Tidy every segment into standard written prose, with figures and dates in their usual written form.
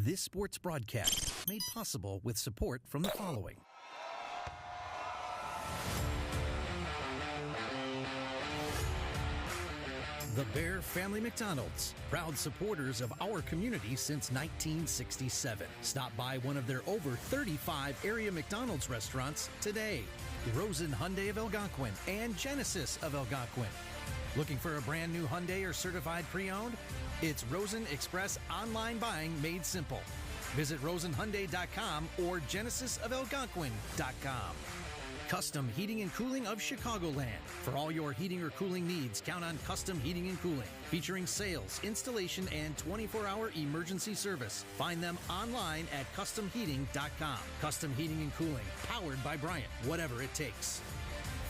This sports broadcast made possible with support from the following. The Bear Family McDonald's, proud supporters of our community since 1967. Stop by one of their over 35 area McDonald's restaurants today. Rosen Hyundai of Algonquin and Genesis of Algonquin. Looking for a brand new Hyundai or certified pre-owned? It's Rosen Express online buying made simple. Visit rosenhyundai.com or genesisofelgonquin.com. Custom Heating and Cooling of Chicagoland. For all your heating or cooling needs, count on Custom Heating and Cooling. Featuring sales, installation, and 24-hour emergency service. Find them online at customheating.com. Custom Heating and Cooling, powered by Bryant, whatever it takes.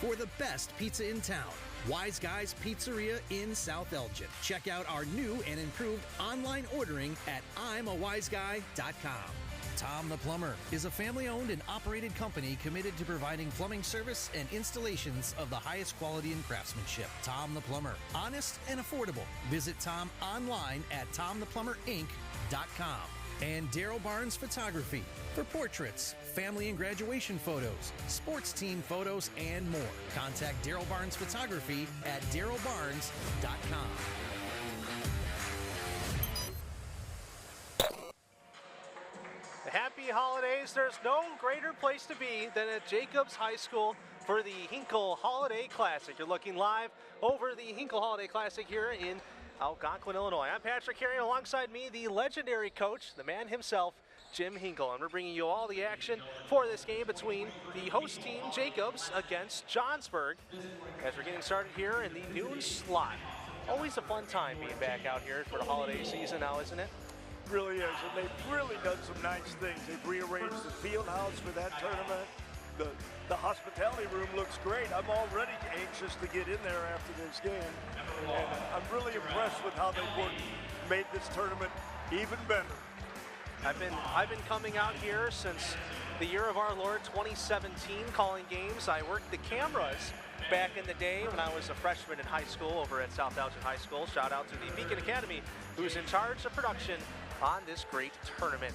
For the best pizza in town, Wise Guys Pizzeria in South Elgin. Check out our new and improved online ordering at I'mAWiseGuy.com. Tom the Plumber is a family-owned and operated company committed to providing plumbing service and installations of the highest quality and craftsmanship. Tom the Plumber, honest and affordable. Visit Tom online at TomThePlumberInc.com. And Daryl Barnes Photography for portraits, family and graduation photos, sports team photos, and more. Contact Daryl Barnes Photography at DarylBarnes.com. Happy holidays. There's no greater place to be than at Jacobs High School for the Hinkle Holiday Classic. You're looking live over the Hinkle Holiday Classic here in Algonquin, Illinois. I'm Patrick Carey, alongside me, the legendary coach, the man himself, Jim Hinkle. And we're bringing you all the action for this game between the host team, Jacobs, against Johnsburg, as we're getting started here in the noon slot. Always a fun time being back out here for the holiday season now, isn't it? Really is, and they've really done some nice things. They've rearranged the field house for that tournament. The hospitality room looks great. I'm already anxious to get in there after this game, and I'm really impressed with how they've made this tournament even better. I've been coming out here since the year of our Lord 2017, calling games. I worked the cameras back in the day when I was a freshman in high school over at South Elgin High School. Shout out to the Beacon Academy, who's in charge of production on this great tournament.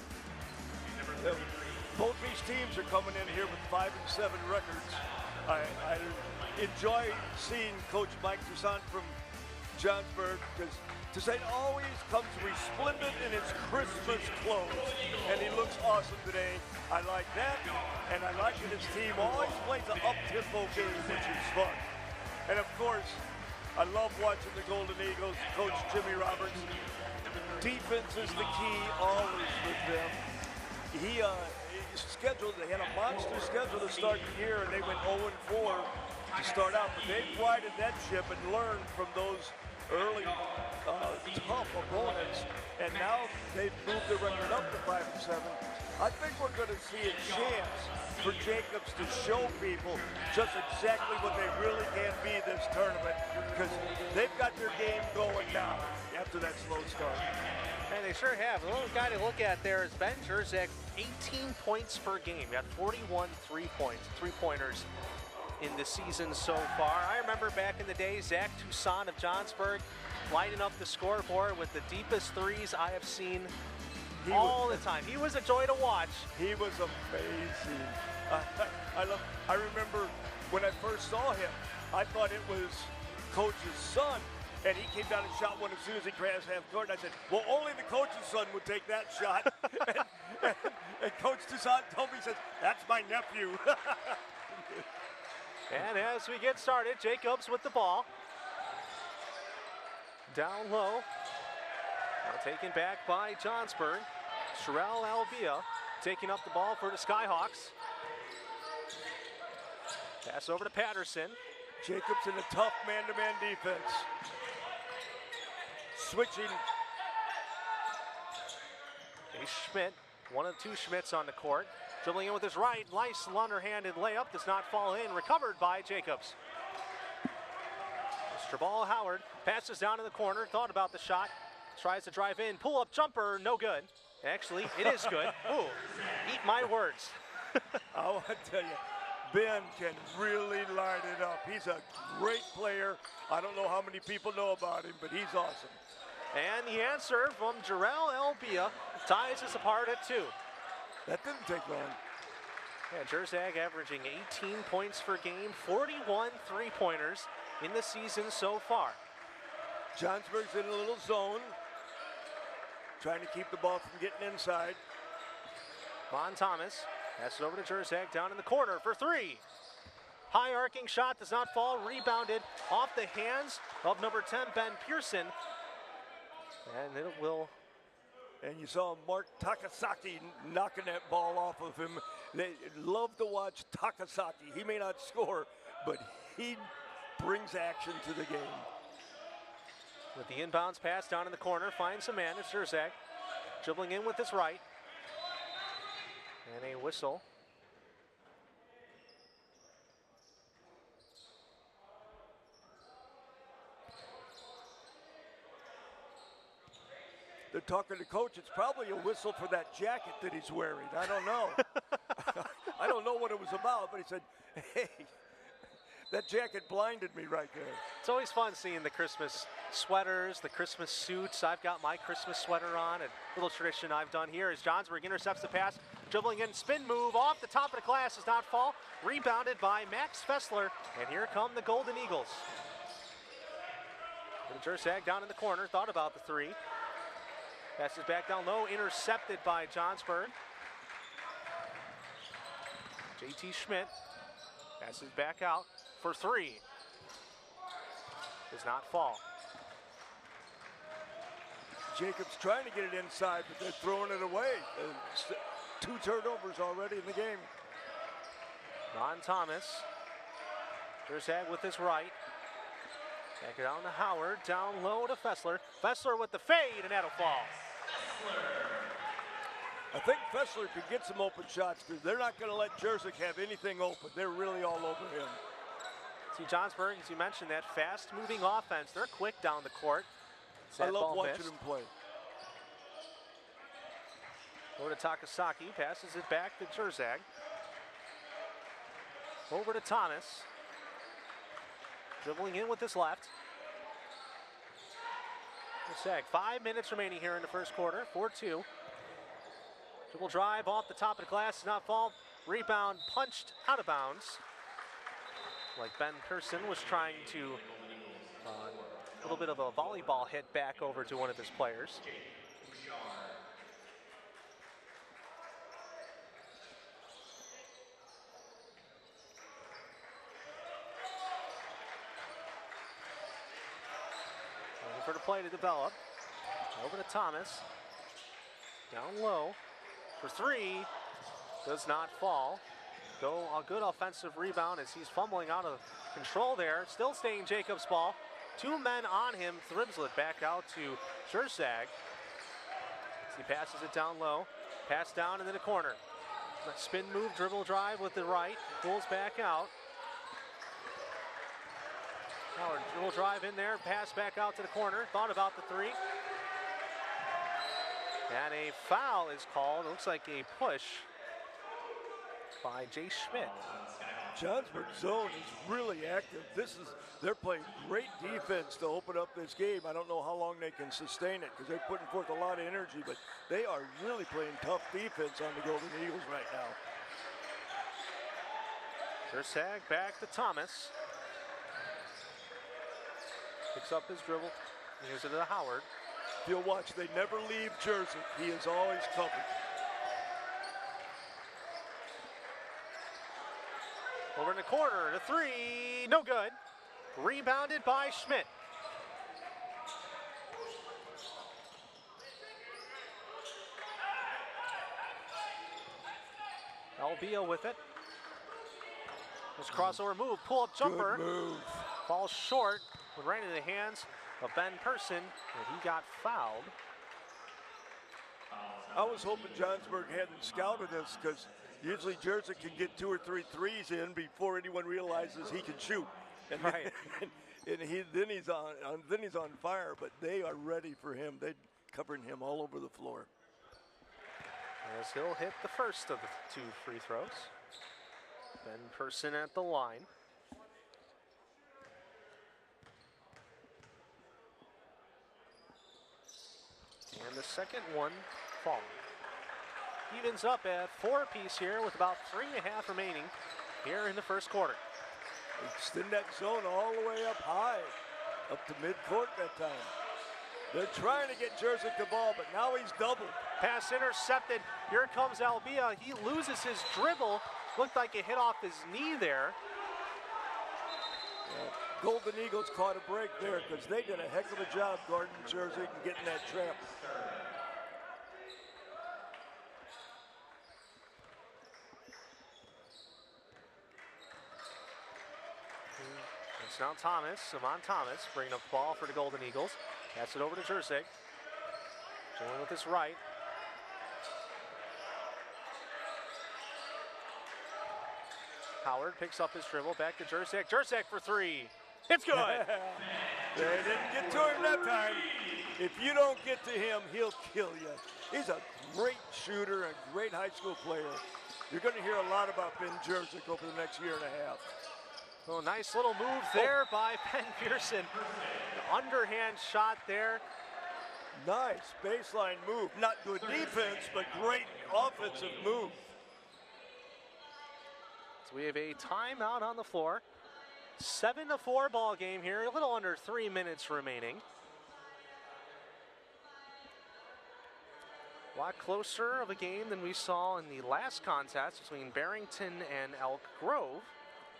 Both these teams are coming in here with 5-7 records. I enjoy seeing Coach Mike Toussaint from Johnsburg, because Toussaint always comes resplendent in his Christmas clothes, and he looks awesome today. I like that, and I like that his team always plays an up-tempo game, which is fun. And of course, I love watching the Golden Eagles, Coach Jimmy Roberts. Defense is the key always with them. He they had a monster schedule to start the year, and they went 0-4 to start out, but they righted that ship and learned from those early tough opponents, and now they've moved the record up to 5-7. I think we're going to see a chance for Jacobs to show people just exactly what they really can be this tournament, because they've got their game going now after that slow start. And they sure have. The little guy to look at there is Ben Jerzak, 18 points per game. Got 41 three-pointers in the season so far. I remember back in the day, Zach Toussaint of Johnsburg lighting up the scoreboard with the deepest threes I have seen all the time. He was a joy to watch. He was amazing. I remember when I first saw him, I thought it was Coach's son, and he came down and shot one as soon as he crashed half court. And I said, well, only the coach's son would take that shot. and Coach Toussaint told me, he says, that's my nephew. And as we get started, Jacobs with the ball. Down low. Now taken back by Johnsburg. Sherelle Alvia taking up the ball for the Skyhawks. Pass over to Patterson. Jacobs in a tough man-to-man defense. Switching. A Schmidt, one of two Schmidts on the court. Dribbling in with his right, nice underhanded layup, does not fall in, recovered by Jacobs. Mr. Ball Howard passes down in the corner, thought about the shot, tries to drive in, pull-up jumper, no good. Actually, it is good. Ooh, eat my words. I want to tell you, Ben can really light it up. He's a great player. I don't know how many people know about him, but he's awesome. And the answer from Jarrell Albia ties us apart at 2. That didn't take long. Yeah, Jersag averaging 18 points per game, 41 three-pointers in the season so far. Johnsburg's in a little zone, trying to keep the ball from getting inside. Von Thomas passes it over to Jersag down in the corner for 3. High arcing shot does not fall, rebounded off the hands of number 10, Ben Pearson. And it will. And you saw Mark Takasaki knocking that ball off of him. They love to watch Takasaki. He may not score, but he brings action to the game. With the inbounds pass down in the corner, finds a man, it's Jerzak. Dribbling in with his right. And a whistle. They're talking to coach. It's probably a whistle for that jacket that he's wearing. I don't know. I don't know what it was about, but he said, hey, that jacket blinded me right there. It's always fun seeing the Christmas sweaters, the Christmas suits. I've got my Christmas sweater on, and a little tradition I've done here is Johnsburg intercepts the pass, dribbling in, spin move off the top of the glass, does not fall, rebounded by Max Fessler, and here come the Golden Eagles. Jersag down in the corner, thought about the 3. Passes back down low, intercepted by Johnsburg. JT Schmidt passes back out for 3. Does not fall. Jacobs trying to get it inside, but they're throwing it away. 2 turnovers already in the game. Von Thomas. Jerzag with his right. Back it down to Howard, down low to Fessler. Fessler with the fade, and that'll fall. I think Fessler could get some open shots because they're not going to let Jerzak have anything open. They're really all over him. See, Johnsburg, as you mentioned, that fast-moving offense. They're quick down the court. I love watching them play. Over to Takasaki, passes it back to Jerzag. Over to Thomas. Dribbling in with his left. Jerzag, 5 minutes remaining here in the first quarter, 4-2. Dribble drive off the top of the glass, does not fall. Rebound punched out of bounds. Like Ben Pearson was trying to, a little bit of a volleyball hit back over to one of his players. For the play to develop. Over to Thomas. Down low for 3. Does not fall. Though a good offensive rebound as he's fumbling out of control there. Still staying Jacobs' ball. 2 men on him. Dribbles it back out to Jerzag. He passes it down low. Pass down into the corner. Spin move, dribble drive with the right. Pulls back out. Howard dribble drive in there, pass back out to the corner. Thought about the 3. And a foul is called. It looks like a push by Jay Schmidt. Johnsburg's zone is really active. They're playing great defense to open up this game. I don't know how long they can sustain it because they're putting forth a lot of energy, but they are really playing tough defense on the Golden Eagles right now. Jerzag back to Thomas. Picks up his dribble. Here's it to Howard. If you'll watch, they never leave Jersey. He is always covered. Over in the corner, the 3, no good. Rebounded by Schmidt. Albia with it. This crossover move, pull-up jumper. Good move. Falls short. Right into the hands of Ben Pearson, and he got fouled. I was hoping Johnsburg hadn't scouted this because usually Jersey can get 2 or 3 threes in before anyone realizes he can shoot. And right. then he's on fire. But they are ready for him. They're covering him all over the floor. As he'll hit the first of the 2 free throws. Ben Pearson at the line. And the second one fall. Evens up at 4 apiece here with about 3.5 remaining here in the first quarter. Extend that zone all the way up high, up to midcourt that time. They're trying to get Jerzyk the ball, but now he's doubled. Pass intercepted. Here comes Albia. He loses his dribble. Looked like it hit off his knee there. Yeah. Golden Eagles caught a break there because they did a heck of a job guarding Jerzyk and getting that trap. It's now Thomas, Savon Thomas, bringing up the ball for the Golden Eagles. Pass it over to Jerzyk. Join with his right. Howard picks up his dribble, back to Jerzyk. Jerzyk for three. It's good. They didn't get to him that time. If you don't get to him, he'll kill you. He's a great shooter, a great high school player. You're going to hear a lot about Ben Jerzyk over the next year and a half. Oh, nice little move there by Ben Pearson. Underhand shot there. Nice baseline move. Not good defense, but great offensive move. So we have a timeout on the floor. 7-4 ball game here. A little under 3 minutes remaining. A lot closer of a game than we saw in the last contest between Barrington and Elk Grove.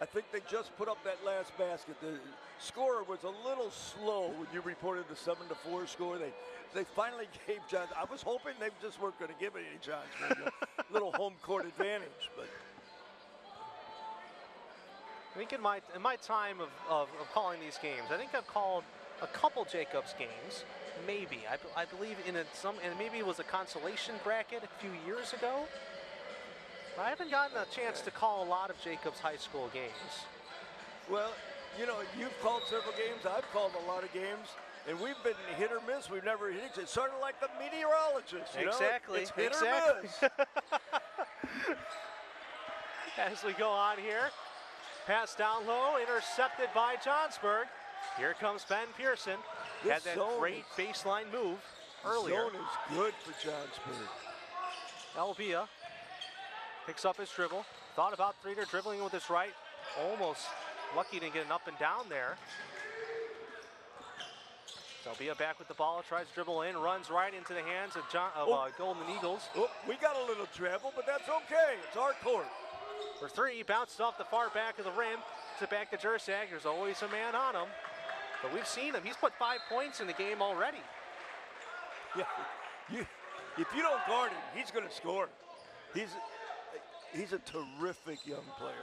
I think they just put up that last basket. The score was a little slow when you reported the 7-4 score. They finally gave John. I was hoping they just weren't going to give it any Johnsburg. A little home court advantage, but I think in my time of calling these games, I think I've called a couple Jacobs games, maybe. I believe in and maybe it was a consolation bracket a few years ago. I haven't gotten a chance to call a lot of Jacobs high school games. Well, you know, you've called several games. I've called a lot of games, and we've been hit or miss. We've never hit. It's sort of like the meteorologist. You exactly. Know? It's hit or miss. As we go on here, pass down low, intercepted by Johnsburg. Here comes Ben Pearson. Had that great baseline move earlier. Zone is good for Johnsburg. Albia picks up his dribble. Thought about Threader dribbling with his right. Almost lucky to get an up and down there. Albia back with the ball, tries to dribble in, runs right into the hands of Golden Eagles. Oh, we got a little travel, but that's okay. It's our court. For three, bounced off the far back of the rim. To back to Jerzyk. There's always a man on him. But we've seen him. He's put 5 points in the game already. Yeah, if you don't guard him, he's going to score. He's a terrific young player.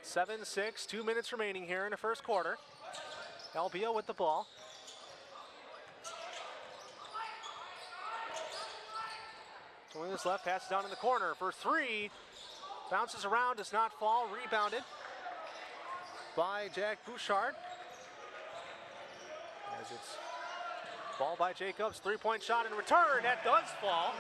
7-6, 2 minutes remaining here in the first quarter. Albia with the ball. Swing this left, passes down in the corner for three. Bounces around, does not fall, rebounded by Jack Bouchard. As it's ball by Jacobs, three-point shot in return, that does fall.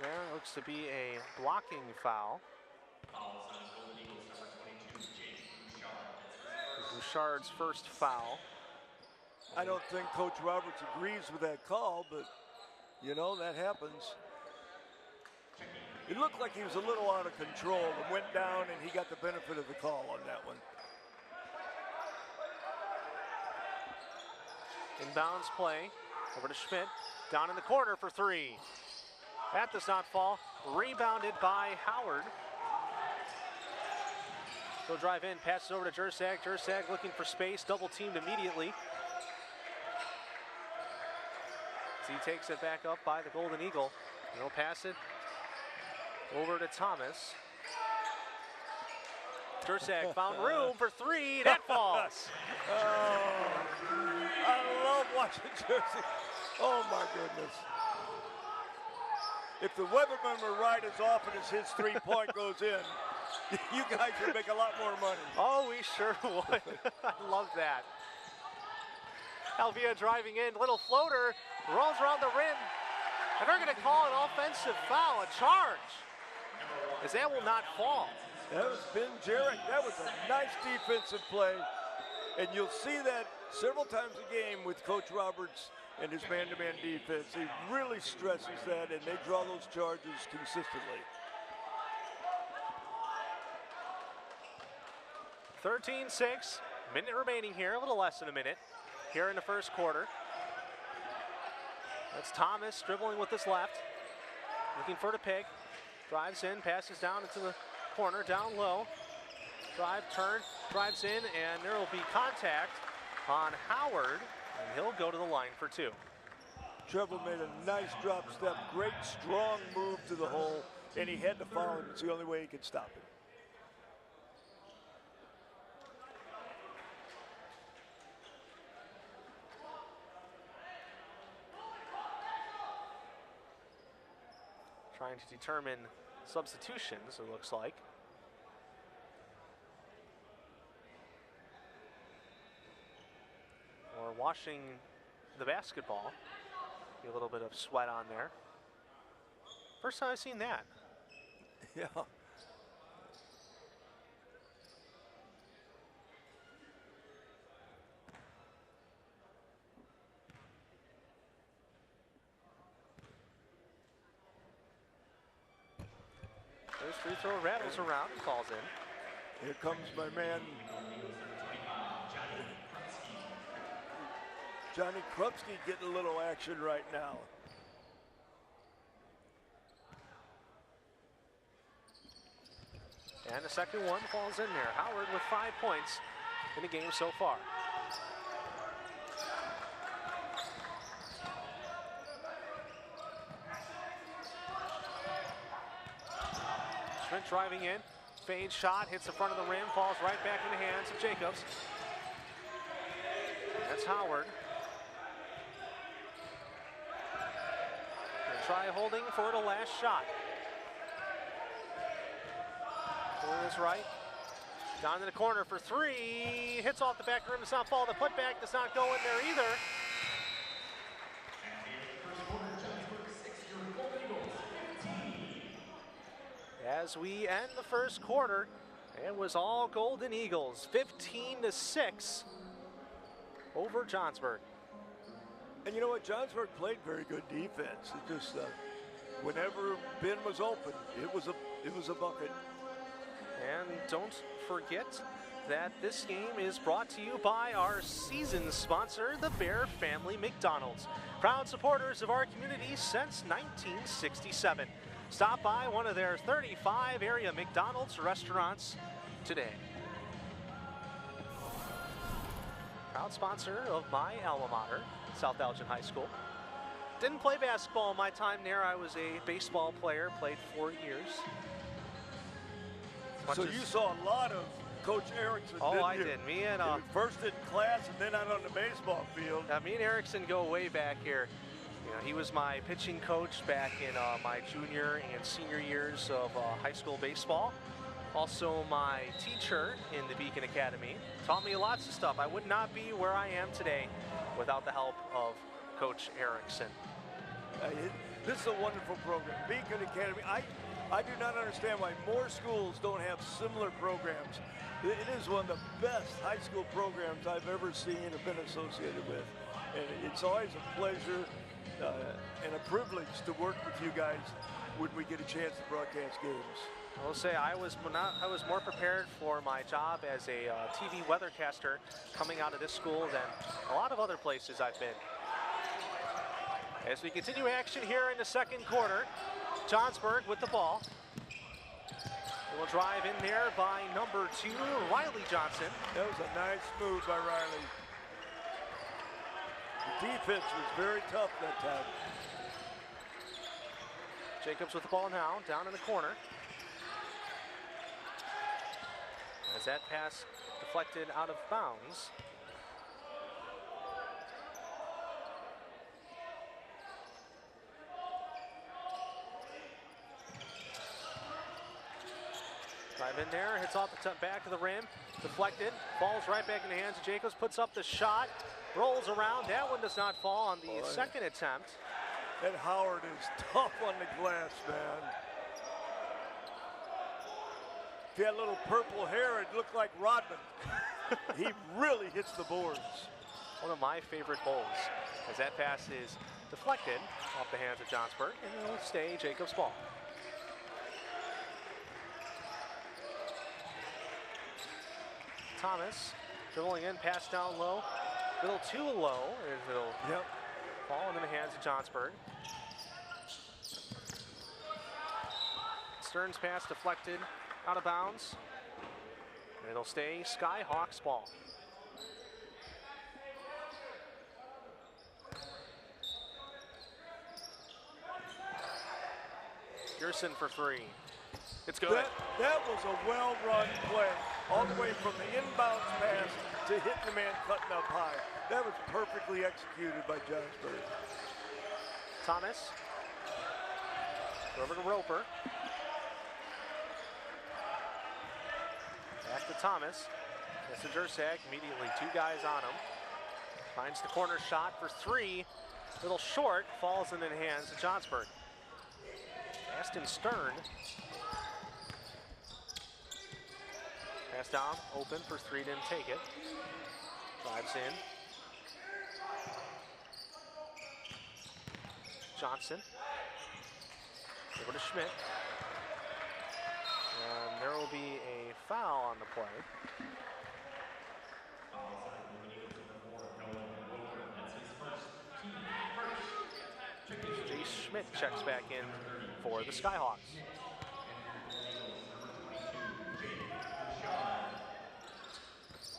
There looks to be a blocking foul. Bouchard's first foul. I don't think Coach Roberts agrees with that call, but you know, that happens. It looked like he was a little out of control and went down, and he got the benefit of the call on that one. Inbounds play over to Schmidt. Down in the corner for three. That does not fall. Rebounded by Howard. He'll drive in, passes over to Jerzyk. Jerzyk looking for space, double teamed immediately. So he takes it back up by the Golden Eagle. He'll pass it over to Thomas. Jerzyk found room for three. That falls. Oh, I love watching Jerzyk. Oh my goodness. If the weathermen were right as often as his three-point goes in, you guys would make a lot more money. Oh, we sure would. I love that. Albia driving in, little floater, rolls around the rim. And they're going to call an offensive foul, a charge, as that will not fall. That was Ben Jarrett. That was a nice defensive play. And you'll see that several times a game with Coach Roberts and his man-to-man defense. He really stresses that, and they draw those charges consistently. 13-6, minute remaining here, a little less than a minute here in the first quarter. That's Thomas dribbling with his left, looking for the pick. Drives in, passes down into the corner, down low. Drive, turn, drives in, and there will be contact on Howard, and he'll go to the line for two. Trevor made a nice drop step, great strong move to the hole, and he had to foul him. It's the only way he could stop it. Trying to determine substitutions, it looks like. Or washing the basketball. Be a little bit of sweat on there. First time I've seen that. Yeah. There's free throw, rattles around and falls in. Here comes my man, Johnny Krupski, getting a little action right now. And the second one falls in there. Howard with 5 points in the game so far. Schmidt driving in, fade shot, hits the front of the rim, falls right back in the hands of Jacobs. That's Howard. Gonna try holding for the last shot. Pulling his right, down in the corner for three, hits off the back rim, does not fall. The putback does not go in there either. As we end the first quarter, it was all Golden Eagles, 15-6 over Johnsburg. And you know what? Johnsburg played very good defense. It just whenever Ben was open, it was a bucket. And don't forget that this game is brought to you by our season sponsor, the Bear Family McDonald's. Proud supporters of our community since 1967. Stop by one of their 35 area McDonald's restaurants today. Proud sponsor of my alma mater, South Elgin High School. Didn't play basketball in my time there. I was a baseball player, played 4 years. So you saw a lot of Coach Erickson, oh, didn't I you? did. Me and first in class and then out on the baseball field. me and Erickson go way back here. You know, he was my pitching coach back in my junior and senior years of high school baseball. Also my teacher in the Beacon Academy. Taught me lots of stuff. I would not be where I am today without the help of Coach Erickson. This is a wonderful program. Beacon Academy, I do not understand why more schools don't have similar programs. It is one of the best high school programs I've ever seen or been associated with. And it's always a pleasure and a privilege to work with you guys when we get a chance to broadcast games. I will say I was more prepared for my job as a TV weathercaster coming out of this school than a lot of other places I've been. As we continue action here in the second quarter, Johnsburg with the ball. Will drive in there by number 2, Riley Johnson. That was a nice move by Riley. The defense was very tough that time. Jacobs with the ball now, down in the corner. As that pass deflected out of bounds. Drive in there, hits off the back of the rim, deflected, falls right back in the hands of Jacobs, puts up the shot, rolls around. That one does not fall on the second attempt. And Howard is tough on the glass, man. he had a little purple hair, it looked like Rodman. He really hits the boards. One of my favorite bowls, as that pass is deflected off the hands of Johnsburg, and it'll stay Jacobs' ball. Thomas dribbling in, pass down low, a little too low, as it'll fall into the hands of Johnsburg. Stern's pass deflected out of bounds, and it'll stay Skyhawks' ball. Gerson for three. It's good. That was a well-run play, all the way from the inbounds pass to hitting the man cutting up high. That was perfectly executed by Johnsburg. Thomas. Over to Roper. Back to Thomas. That's to Jersag. Immediately, two guys on him. Finds the corner shot for three. Little short. Falls into the hands of Johnsburg. Aston Stern. Pass down. Open for three. Didn't take it. Drives in. Johnson. Over to Schmidt. And there will be a foul on the play. Jace Schmidt checks back in for the Skyhawks.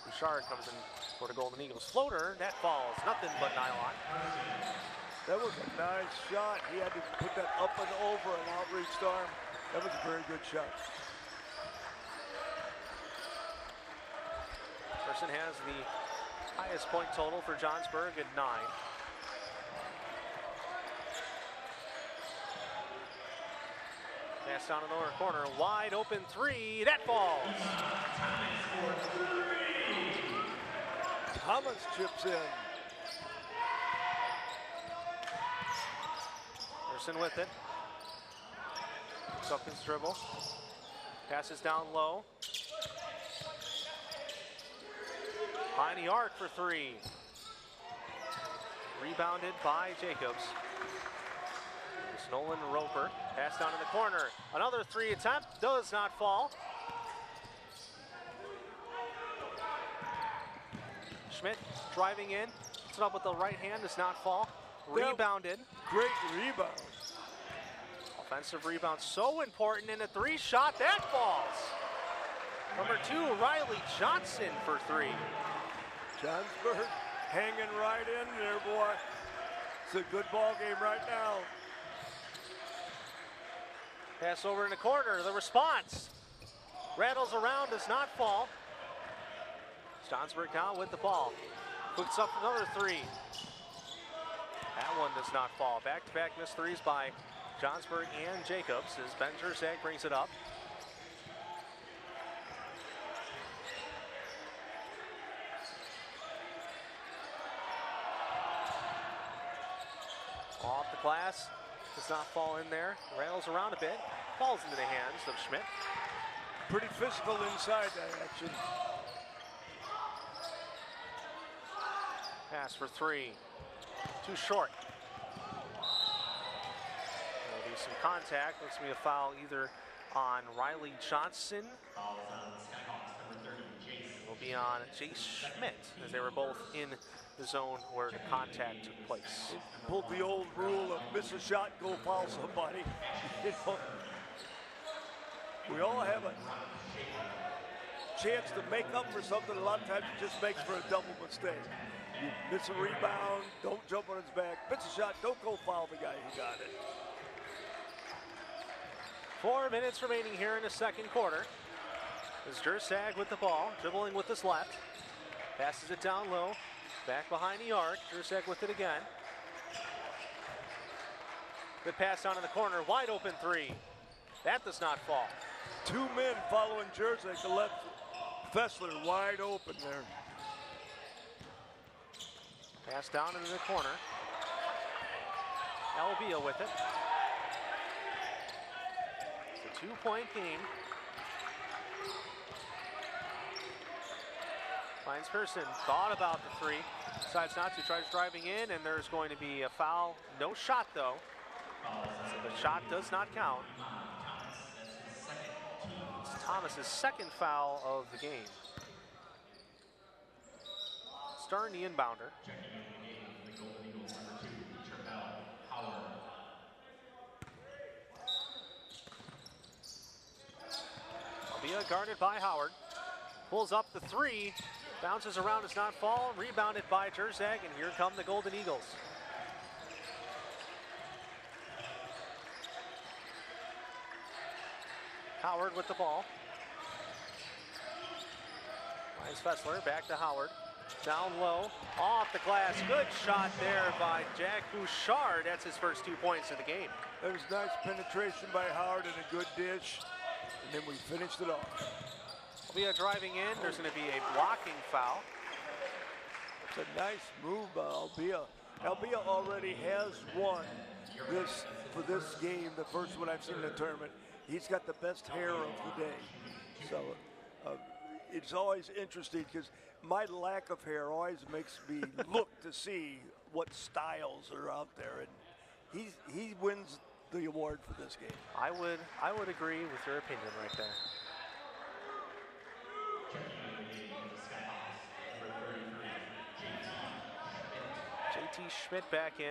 Bouchard comes in for the Golden Eagles. Floater, that falls. Nothing but nylon. That was a nice shot. He had to put that up and over an outreached arm. That was a very good shot. Person has the highest point total for Johnsburg at 9. Pass down in the lower corner, wide open three, that falls. Thomas chips in. Person with it. Picks up his dribble. Passes down low. Behind the arc for three. Rebounded by Jacobs. It's Nolan Roper. Pass down in the corner. Another three attempt. Does not fall. Schmidt driving in. Puts it up with the right hand. Does not fall. Rebounded. Great rebound. Offensive rebound so important in a three shot. That falls. Number 2, Riley Johnson for three. Johnsburg hanging right in there, boy. It's a good ball game right now. Pass over in the corner. The response. Rattles around, does not fall. Johnsburg now with the ball. Puts up another three. That one does not fall. Back-to-back missed threes by Johnsburg and Jacobs as Ben Jersag brings it up. Off the glass, does not fall in there. Rattles around a bit, falls into the hands of Schmidt. Pretty physical inside that action. Pass for three, too short. There'll be some contact. Looks to be a foul either on Riley Johnson. It will be on Jace Schmidt as they were both in the zone where the contact took place. Pulled the old rule of miss a shot, go foul somebody. You know, we all have a chance to make up for something. A lot of times it just makes for a double mistake. You miss a rebound, don't jump on his back. Miss a shot, don't go foul the guy who got it. 4 minutes remaining here in the second quarter. As Jersag with the ball, dribbling with his left. Passes it down low, back behind the arc. Jersag with it again. Good pass down in the corner, wide open three. That does not fall. 2 men following Jersag to left. Fessler wide open there. Pass down into the corner. Albia with it. It's a 2-point game. Finds Pearson, thought about the three, decides not to, tries driving in, and there's going to be a foul. No shot though, so the shot does not count. It's Thomas's second foul of the game. Stern, the inbounder. Albia guarded by Howard. Pulls up the three. Bounces around, does not fall. Rebounded by Jerzak, and here come the Golden Eagles. Howard with the ball. Finds Fessler, back to Howard. Down low, off the glass. Good shot there by Jack Bouchard. That's his first 2 points of the game. That was nice penetration by Howard and a good dish. And then we finished it off. Albia driving in. There's going to be a blocking foul. It's a nice move by Albia. Albia already has won this for this game, the first one I've seen in the tournament. He's got the best hair of the day. So it's always interesting because my lack of hair always makes me look to see what styles are out there, and he wins the award for this game. I would agree with your opinion right there. JT Schmidt back in.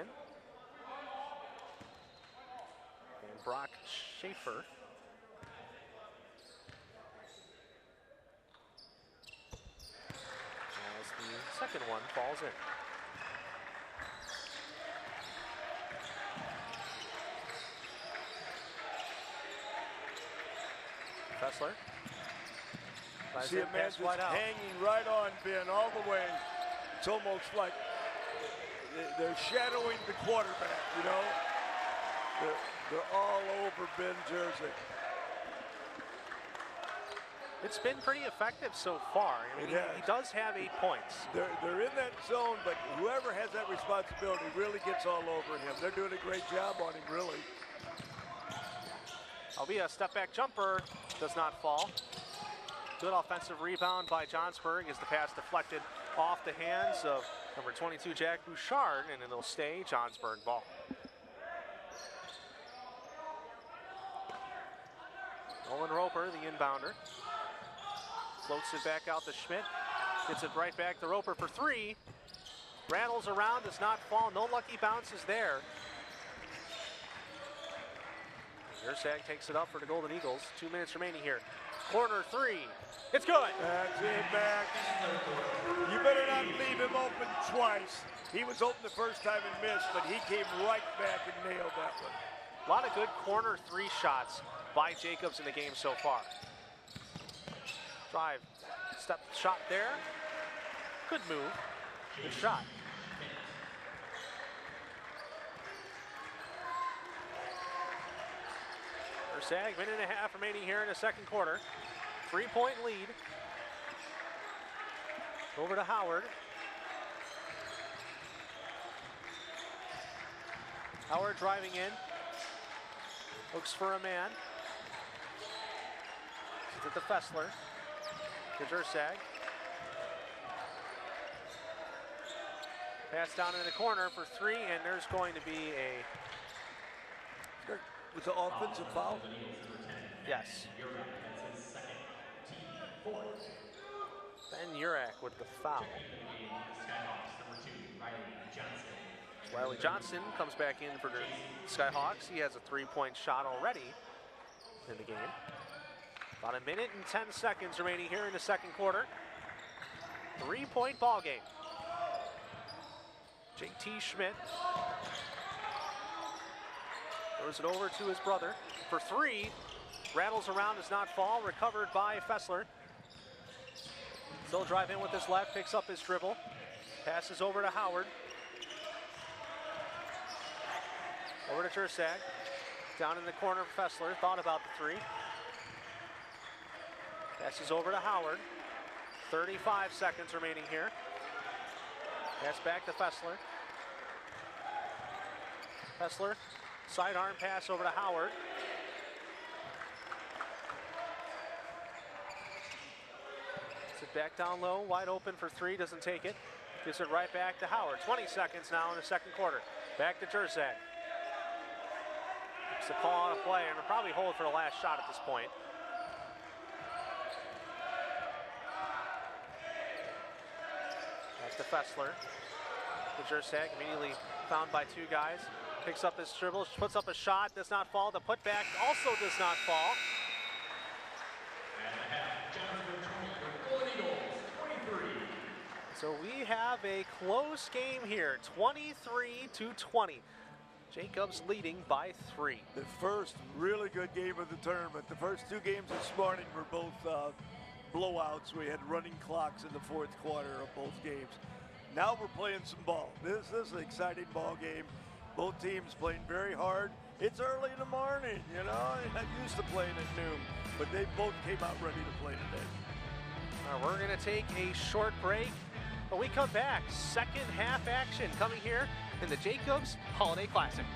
And Brock Schaefer. As the second one falls in. Fessler. See a man just hanging right on Ben all the way. It's almost like they're shadowing the quarterback, you know? They're all over Ben Jerzak. It's been pretty effective so far. I mean, he does have 8 points. They're in that zone, but whoever has that responsibility really gets all over him. They're doing a great job on him, really. Albia a step back jumper, does not fall. Good offensive rebound by Johnsburg as the pass deflected off the hands of number 22, Jack Bouchard, and it'll stay Johnsburg ball. Nolan Roper, the inbounder. Floats it back out to Schmidt. Gets it right back to Roper for three. Rattles around, does not fall. No lucky bounces there. Jerzak takes it up for the Golden Eagles. 2 minutes remaining here. Corner three. It's good. That's it, Max. You better not leave him open twice. He was open the first time and missed, but he came right back and nailed that one. A lot of good corner three shots by Jacobs in the game so far. Drive, step shot there. Good move. Good shot. Jerzak, minute and a half remaining here in the second quarter. 3-point lead. Over to Howard. Howard driving in. Looks for a man. It's at the Fessler. To Jerzak. Pass down in the corner for three, and there's going to be a... With the offensive foul? Yes. Ben Urak with the foul. Wiley Johnson comes back in for the Skyhawks. He has a three-point shot already in the game. About a minute and 10 seconds remaining here in the second quarter. 3-point ball game. JT Schmidt throws it over to his brother for three. Rattles around, does not fall. Recovered by Fessler. Still drive in with his left, picks up his dribble. Passes over to Howard. Over to Jerzak. Down in the corner, Fessler thought about the three. Passes over to Howard. 35 seconds remaining here. Pass back to Fessler. Fessler, sidearm pass over to Howard. back down low, wide open for three, doesn't take it. Gives it right back to Howard. 20 seconds now in the second quarter. Back to Jerzak. It's a call on a play, and they'll probably hold for the last shot at this point. Back to Fessler. To Jerzak, immediately found by two guys. Picks up his dribble, puts up a shot, does not fall. The putback also does not fall. So we have a close game here, 23-20. Jacobs leading by 3. The first really good game of the tournament. The first two games this morning were both blowouts. We had running clocks in the fourth quarter of both games. Now we're playing some ball. This is an exciting ball game. Both teams playing very hard. It's early in the morning, you know. I'm not used to playing at noon, but they both came out ready to play today. All right, we're going to take a short break. When we come back, second half action coming here in the Jacobs Holiday Classic.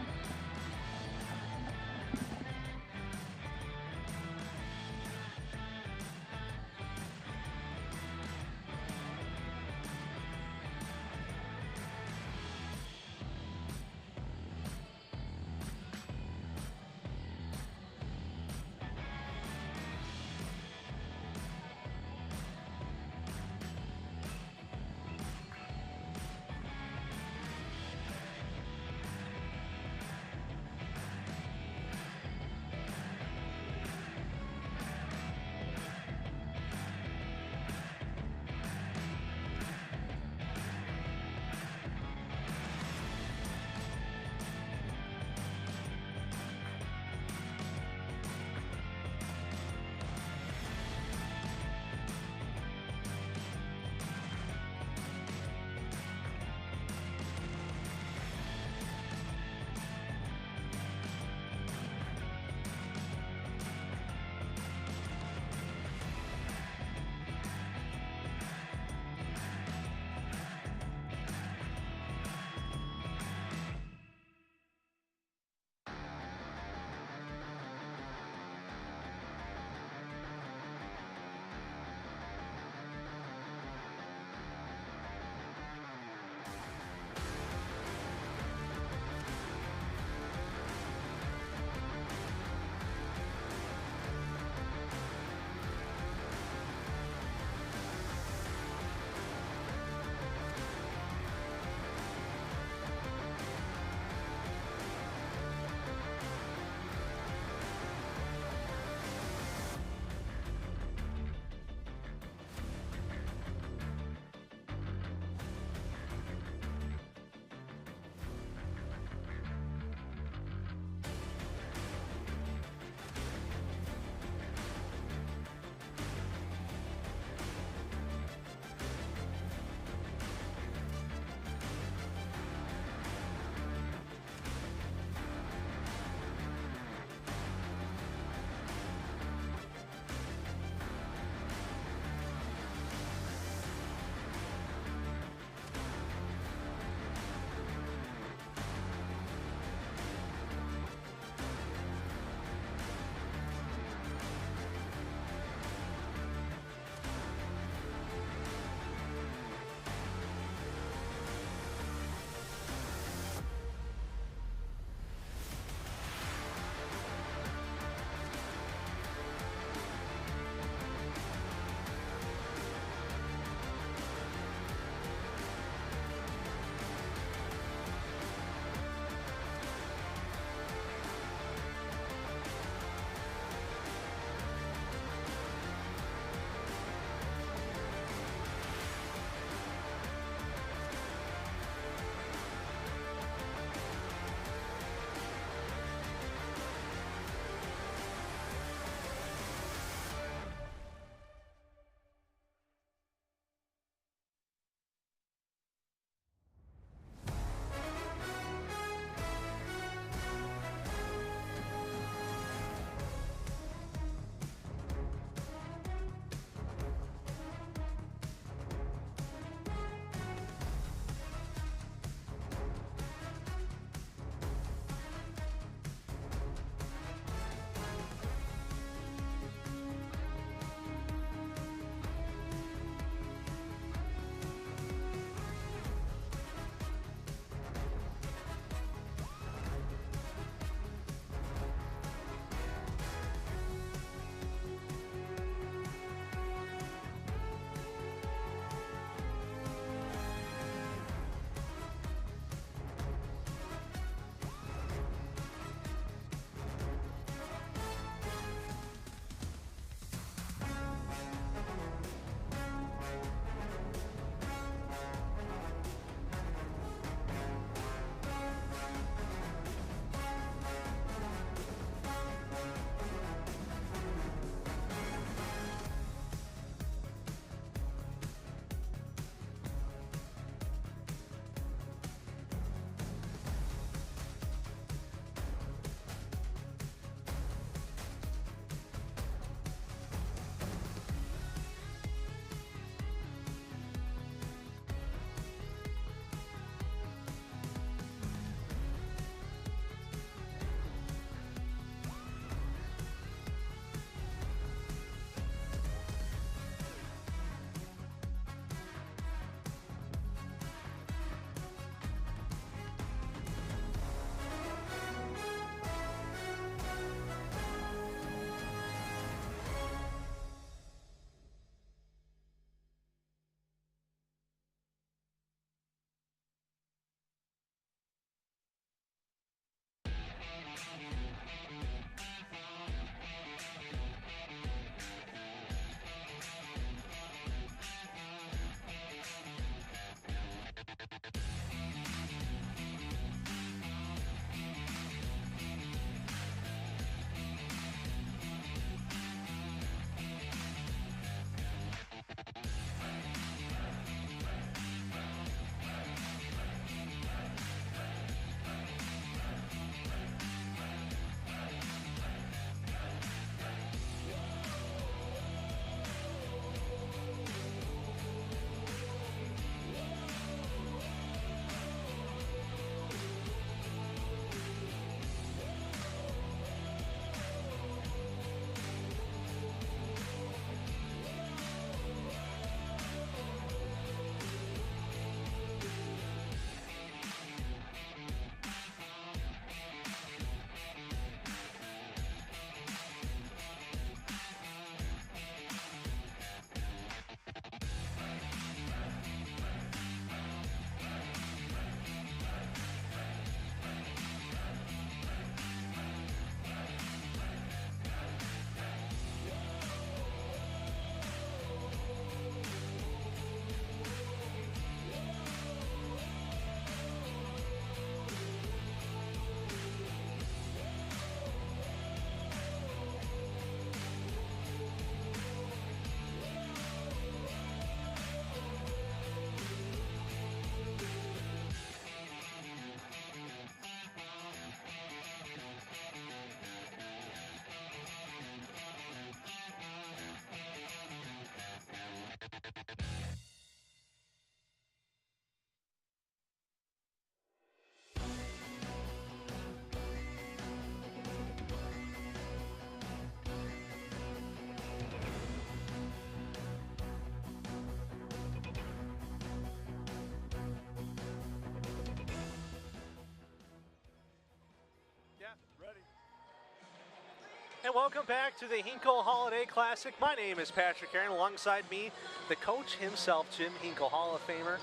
And welcome back to the Hinkle Holiday Classic. My name is Patrick Aaron. Alongside me, the coach himself, Jim Hinkle, Hall of Famer.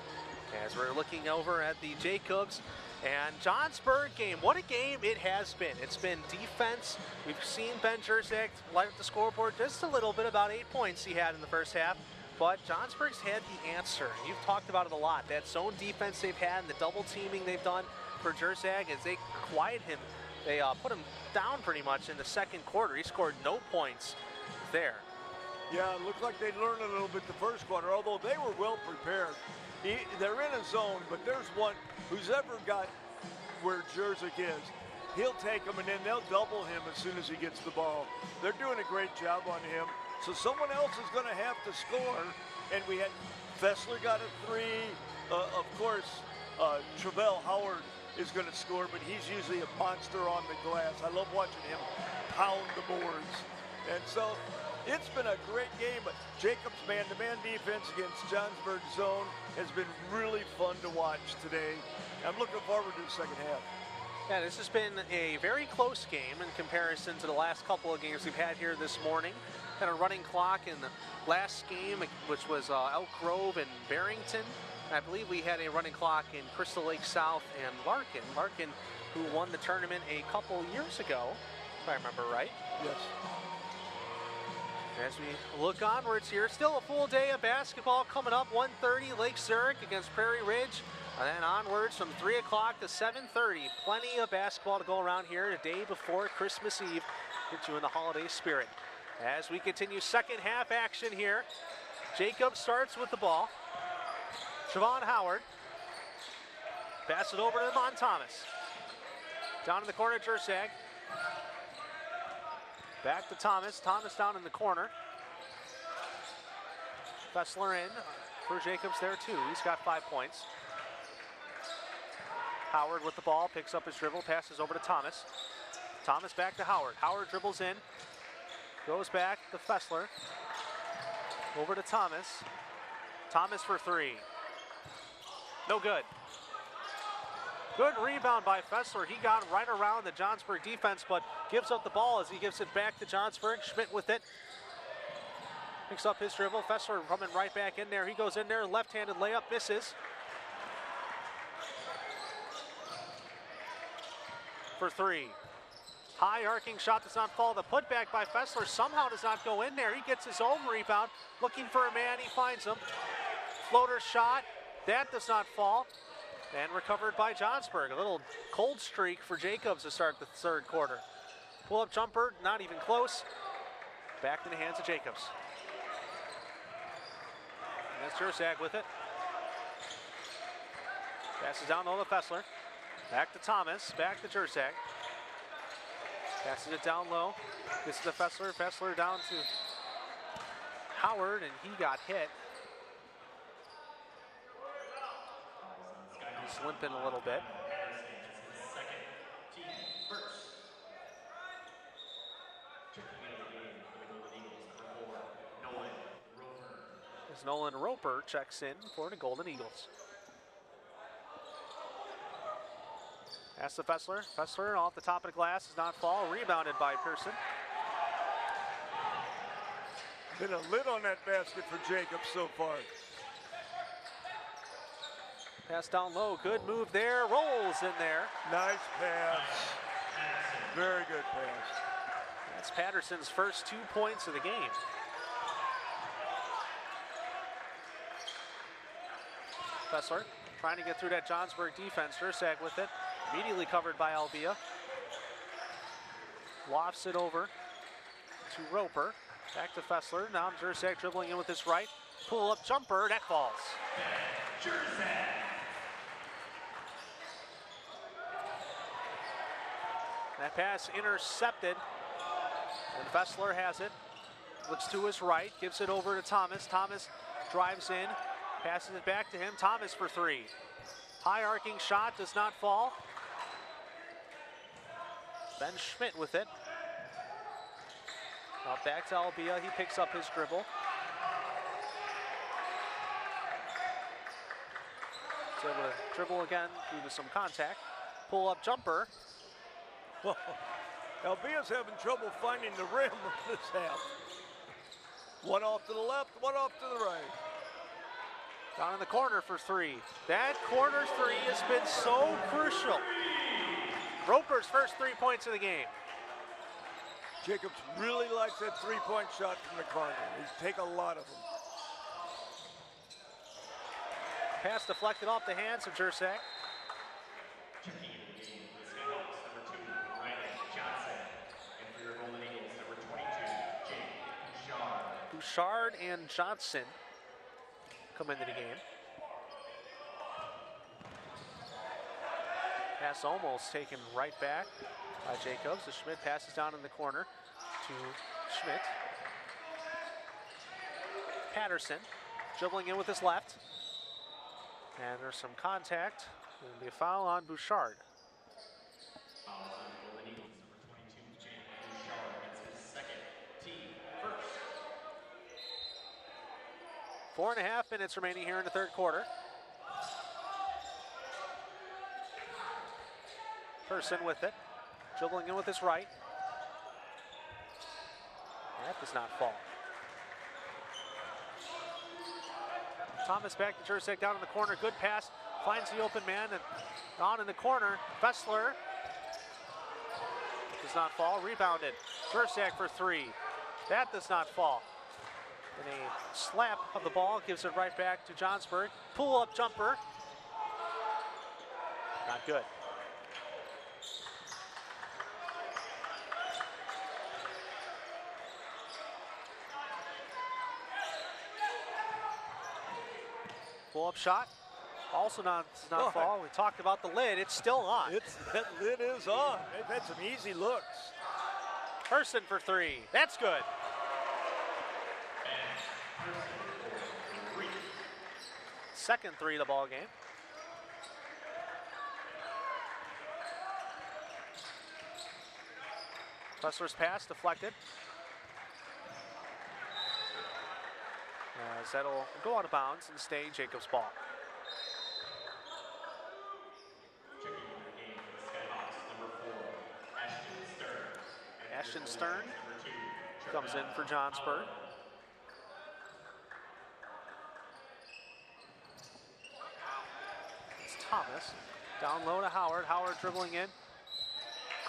As we're looking over at the Jacobs and Johnsburg game. What a game it has been. It's been defense. We've seen Ben Jerzak light up the scoreboard just a little bit, about 8 points he had in the first half. But Johnsburg's had the answer. You've talked about it a lot. That zone defense they've had and the double teaming they've done for Jerzak as they quiet him. They put him down pretty much in the second quarter. He scored no points there. Yeah, it looked like they learned a little bit the first quarter, although they were well prepared. They're in a zone, but there's one who's ever got where Jerzak is. He'll take him, and then they'll double him as soon as he gets the ball. They're doing a great job on him. So someone else is going to have to score. And we had Fessler got a three. Of course, Travell Howard is going to score, but he's usually a monster on the glass. I love watching him pound the boards. And so it's been a great game, but Jacobs' man-to-man defense against Johnsburg zone has been really fun to watch today. I'm looking forward to the second half. Yeah, this has been a very close game in comparison to the last couple of games we've had here this morning. Had a running clock in the last game, which was Elk Grove and Barrington. I believe we had a running clock in Crystal Lake South and Larkin. Larkin, who won the tournament a couple years ago, if I remember right. Yes. As we look onwards here, still a full day of basketball coming up. 1:30 Lake Zurich against Prairie Ridge. And then onwards from 3 o'clock to 7:30. Plenty of basketball to go around here the day before Christmas Eve. Get you in the holiday spirit. As we continue second half action here, Jacob starts with the ball. Siobhan Howard. Pass it over to Mon Thomas. Down in the corner, Jerzak. Back to Thomas. Thomas down in the corner. Fessler in for Jacobs there too. He's got 5 points. Howard with the ball, picks up his dribble, passes over to Thomas. Thomas back to Howard. Howard dribbles in. Goes back to Fessler. Over to Thomas. Thomas for three. No good. Good rebound by Fessler. He got right around the Johnsburg defense, but gives up the ball as he gives it back to Johnsburg. Schmidt with it. Picks up his dribble. Fessler coming right back in there. He goes in there. Left-handed layup. Misses. For three. High arcing shot does not fall. The putback by Fessler somehow does not go in there. He gets his own rebound. Looking for a man. He finds him. Floater shot. That does not fall. And recovered by Johnsburg. A little cold streak for Jacobs to start the third quarter. Pull-up jumper, not even close. Back in the hands of Jacobs. And that's Jerzak with it. Passes down low to Fessler. Back to Thomas, back to Jerzak. Passes it down low. This is a Fessler. Fessler down to Howard, and he got hit. He's limping a little bit. As Nolan Roper checks in for the Golden Eagles. Pass to Fessler. Fessler off the top of the glass does not fall. Rebounded by Pearson. Been a lid on that basket for Jacobs so far. Pass down low. Good move there. Rolls in there. Nice pass. Very good pass. That's Patterson's first 2 points of the game. Fessler trying to get through that Johnsburg defense. Jerzak with it. Immediately covered by Albia. Lofts it over to Roper. Back to Fessler. Now Jerzak dribbling in with his right. Pull-up jumper. That falls. That pass intercepted. And Fessler has it. Looks to his right. Gives it over to Thomas. Thomas drives in. Passes it back to him. Thomas for three. High arcing shot does not fall. Ben Schmidt with it. Now back to Albia. He picks up his dribble. He's able to dribble again due to some contact. Pull up jumper. Albia's having trouble finding the rim this half. One off to the left, one off to the right. Down in the corner for three. That corner three has been so crucial. Roper's first 3 points of the game. Jacobs really likes that three-point shot from the corner. He take a lot of them. Pass deflected off the hands of Jersak. Bouchard and Johnson come into the game. Pass almost taken right back by Jacobs. The Schmidt passes down in the corner to Schmidt. Patterson dribbling in with his left. And there's some contact. There'll be a foul on Bouchard. 4.5 minutes remaining here in the third quarter. Person with it, dribbling in with his right. That does not fall. Thomas back to Jersak down in the corner. Good pass, finds the open man, and on in the corner, Fessler does not fall. Rebounded. Jersak for three. That does not fall. And a slap of the ball gives it right back to Johnsburg. Pull-up jumper. Not good. Pull-up shot. Also does not fall. We talked about the lid. It's still on. That lid is on. They've had some easy looks. Person for three. That's good. Second three of the ball game. Fessler's pass deflected. As that'll go out of bounds and stay Jacobs' ball. Ashton Stern comes in for Johnsburg. It's Thomas. Down low to Howard. Howard dribbling in.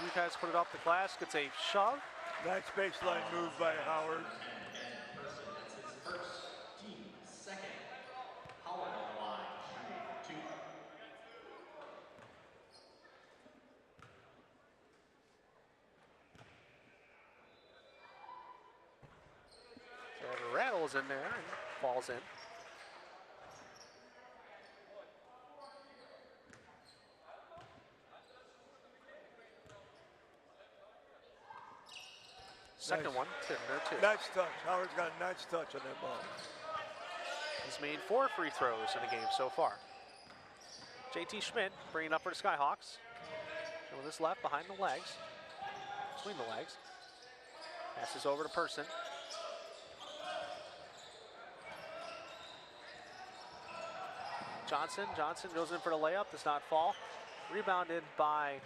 You guys put it up the glass. Gets a shove. Nice baseline move by Howard. Rattles in there and falls in. Second one, there too. Nice touch. Howard's got a nice touch on that ball. He's made 4 free throws in the game so far. JT Schmidt bringing up for the Skyhawks. And with his left behind the legs, between the legs. Passes over to Person. Johnson goes in for the layup, does not fall. Rebounded by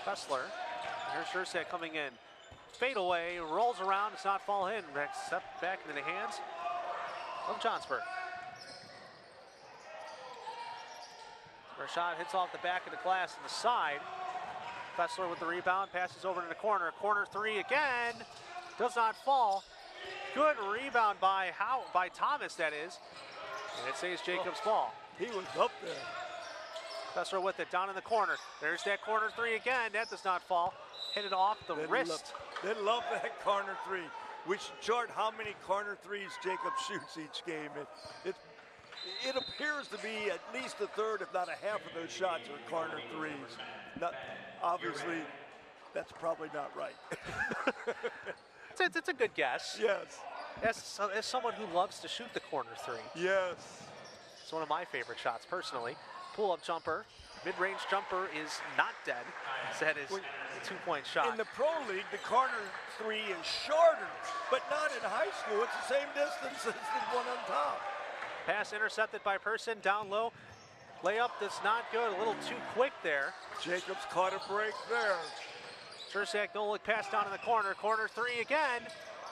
Fessler. Here's Jersak coming in. Fade away, rolls around, does not fall in. Except back into the hands of Johnsburg. Rashad hits off the back of the glass on the side. Fessler with the rebound, passes over to the corner. Corner three again, does not fall. Good rebound by Thomas, that is. And it stays Jacobs' ball. He was up there. Fessler with it, down in the corner. There's that corner three again. That does not fall. Hit it off the wrist. They love that corner three. We should chart how many corner threes Jacobs shoots each game. It appears to be at least a third, if not a half of those shots are corner threes. Obviously, that's probably not right. It's a good guess. Yes. As someone who loves to shoot the corner three. Yes. It's one of my favorite shots personally. Pull-up jumper. Mid-range jumper is not dead. That is a 2-point shot. In the pro league, the corner three is shorter, but not in high school. It's the same distance as the one on top. Pass intercepted by Person, down low. Layup that's not good, a little too quick there. Jacobs caught a break there. Jursak, no look pass down in the corner. Corner three again.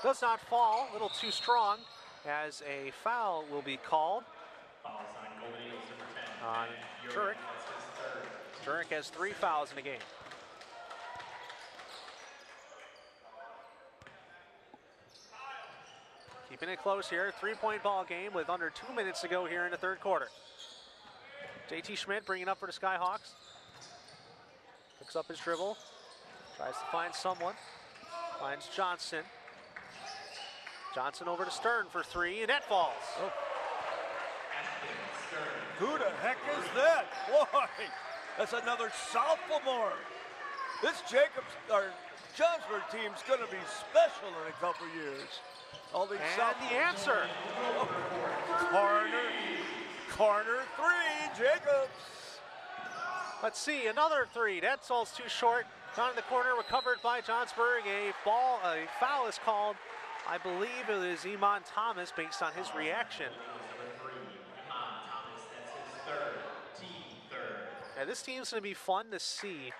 Does not fall. A little too strong as a foul will be called on Jurek. Jurek has 3 fouls in the game. Keeping it close here. 3-point ball game with under 2 minutes to go here in the third quarter. JT Schmidt bringing up for the Skyhawks. Picks up his dribble. Tries to find someone. Finds Johnson. Johnson over to Stern for 3, and that falls. Oh. Who the heck is that? Boy, that's another sophomore. This Johnsburg team's going to be special in a couple years. All these and the answer. Corner three, Jacobs. Let's see, another 3. That falls too short. Down in the corner, recovered by Johnsburg. A foul is called. I believe it is Iman Thomas based on his reaction. Yeah, this team's going to be fun to see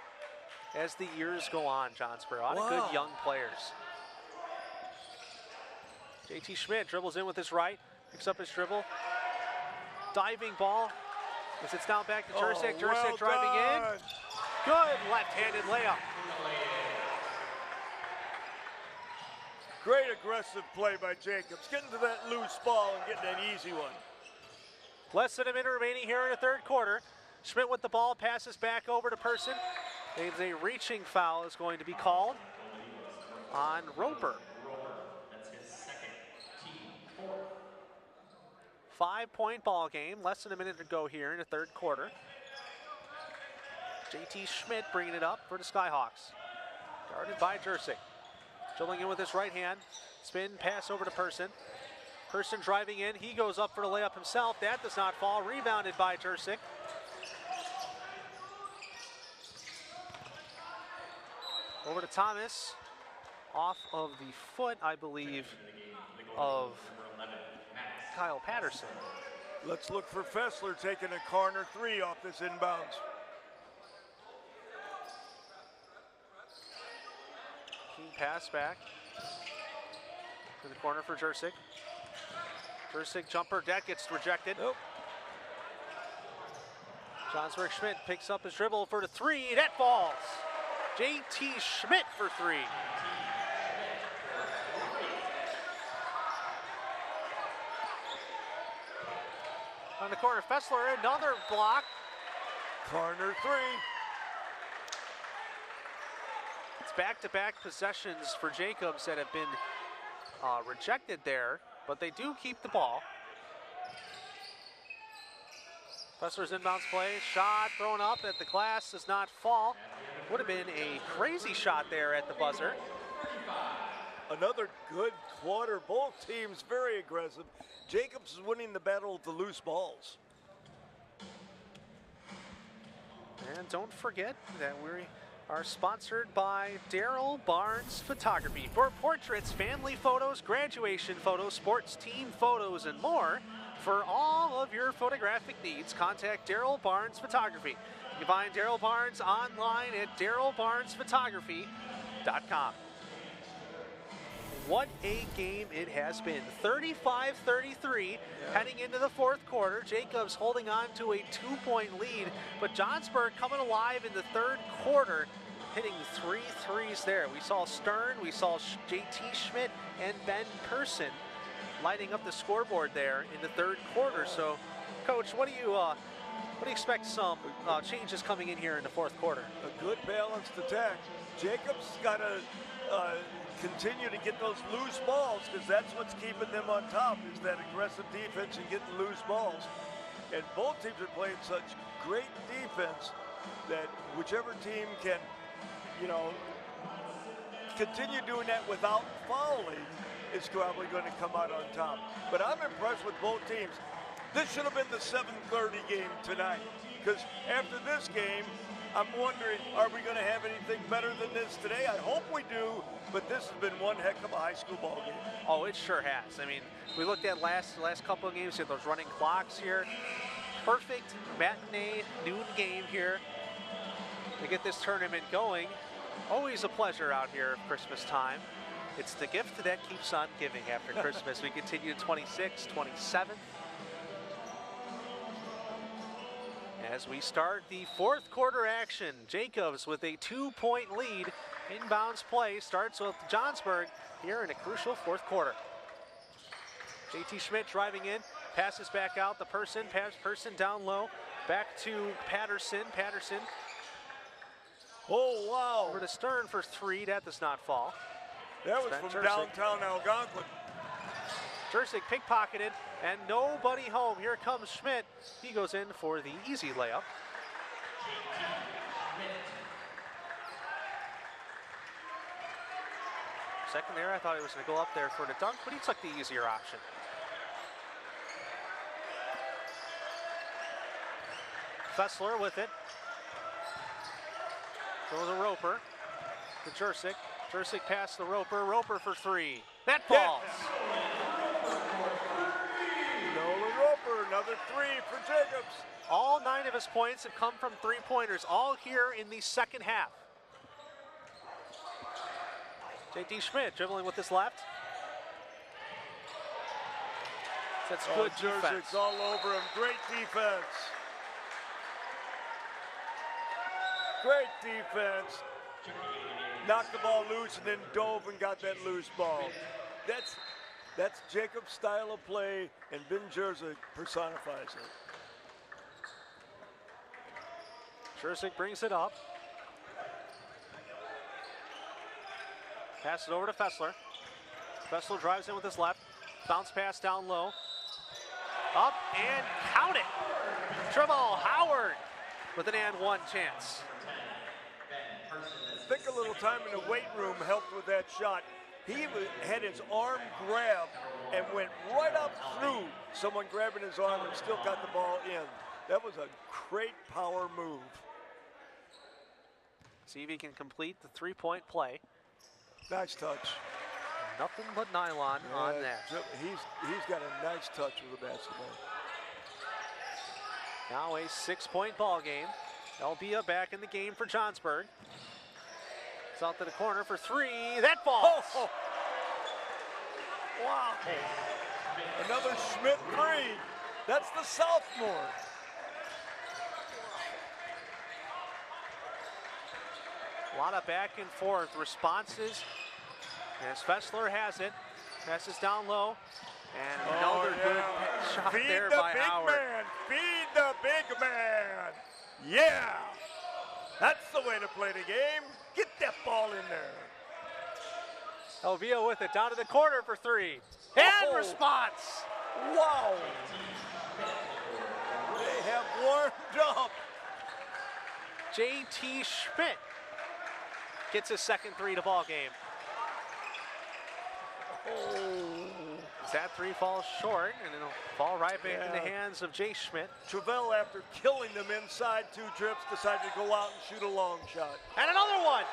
as the years go on, Johnsburg. A lot of good young players. JT Schmidt dribbles in with his right, picks up his dribble. Diving ball. As it's now back to Jursak. Jursak driving in. Good left-handed layup. Great aggressive play by Jacobs. Getting to that loose ball and getting an easy one. Less than a minute remaining here in the third quarter. Schmidt with the ball, passes back over to Person. A reaching foul is going to be called on Roper. 5-point ball game, less than a minute to go here in the third quarter. JT Schmidt bringing it up for the Skyhawks. Guarded by Jursak. Dribbling in with his right hand. Spin, pass over to Person. Person driving in, he goes up for the layup himself. That does not fall, rebounded by Jursak. Over to Thomas. Off of the foot, I believe, of Kyle Patterson. Let's look for Fessler taking a corner 3 off this inbounds. Key pass back to the corner for Jursak. Jursak jumper, that gets rejected. Nope. Johnsburg Schmidt picks up his dribble for the 3, that falls. JT Schmidt for 3. On the corner, Fessler, another block. Corner 3. It's back-to-back possessions for Jacobs that have been rejected there, but they do keep the ball. Fessler's inbounds play, shot thrown up at the glass, does not fall. Would have been a crazy shot there at the buzzer. Another good quarter, both teams very aggressive. Jacobs is winning the battle with the loose balls. And don't forget that we are sponsored by Daryl Barnes Photography. For portraits, family photos, graduation photos, sports team photos, and more, for all of your photographic needs, contact Daryl Barnes Photography. You can find Daryl Barnes online at darylbarnesphotography.com. What a game it has been. 35-33 heading into the fourth quarter. Jacobs holding on to a 2-point lead, but Johnsburg coming alive in the third quarter, hitting 3 threes there. We saw Stern, we saw JT Schmidt, and Ben Person lighting up the scoreboard there in the third quarter. So, Coach, what do you expect some changes coming in here in the fourth quarter? A good balanced attack. Jacobs got to continue to get those loose balls, because that's what's keeping them on top, is that aggressive defense and getting loose balls. And both teams are playing such great defense that whichever team can, continue doing that without fouling is probably going to come out on top. But I'm impressed with both teams. This should have been the 7:30 game tonight, because after this game, I'm wondering, are we going to have anything better than this today? I hope we do, but this has been one heck of a high school ball game. Oh, it sure has. I mean, we looked at last couple of games, you had those running clocks here. Perfect matinee noon game here to get this tournament going. Always a pleasure out here at Christmas time. It's the gift that keeps on giving after Christmas. We continue to 26, 27. As we start the fourth quarter action, Jacobs with a 2-point lead. Inbounds play starts with Johnsburg here in a crucial fourth quarter. JT Schmidt driving in, passes back out. The person down low, back to Patterson. Patterson. Oh, wow. Over to Stern for three. That does not fall. That was from downtown Algonquin. Jurczyk pickpocketed, and nobody home. Here comes Schmidt. He goes in for the easy layup. Second there, I thought he was going to go up there for the dunk, but he took the easier option. Fessler with it. Throws a Roper to Jurczyk. Jurczyk past the Roper. Roper for three. That falls. Nolan Roper, another three for Jacobs. All 9 of his points have come from three-pointers, all here in the second half. JT Schmidt dribbling with his left. That's good defense. Jurczyk's all over him. Great defense. Great defense. Knocked the ball loose and then dove and got that loose ball. That's Jacob's style of play, and Ben Jurczyk personifies it. Jurczyk brings it up. Pass it over to Fessler. Fessler drives in with his left. Bounce pass down low. Up and count it. Trevor Howard with an and one chance. I think a little time in the weight room helped with that shot. He had his arm grabbed and went right up through someone grabbing his arm and still got the ball in. That was a great power move. See if he can complete the three-point play. Nice touch. Nothing but nylon on that. He's got a nice touch with the basketball. Now a 6-point ball game. Albia back in the game for Johnsburg. It's out to the corner for three. That falls. Oh. Wow. Another Schmidt three. That's the sophomore. A lot of back and forth responses. As Fessler has it. Passes down low. And another good shot there by Howard. Feed the big man. Yeah. That's the way to play the game. Get that ball in there. Elvia with it down to the corner for three. And response. Wow. They have warmed up. JT Schmidt gets his second three to ball game. That three falls short, and it'll fall right back in the hands of Jay Schmidt. Travell, after killing them inside 2 trips, decided to go out and shoot a long shot. And another one.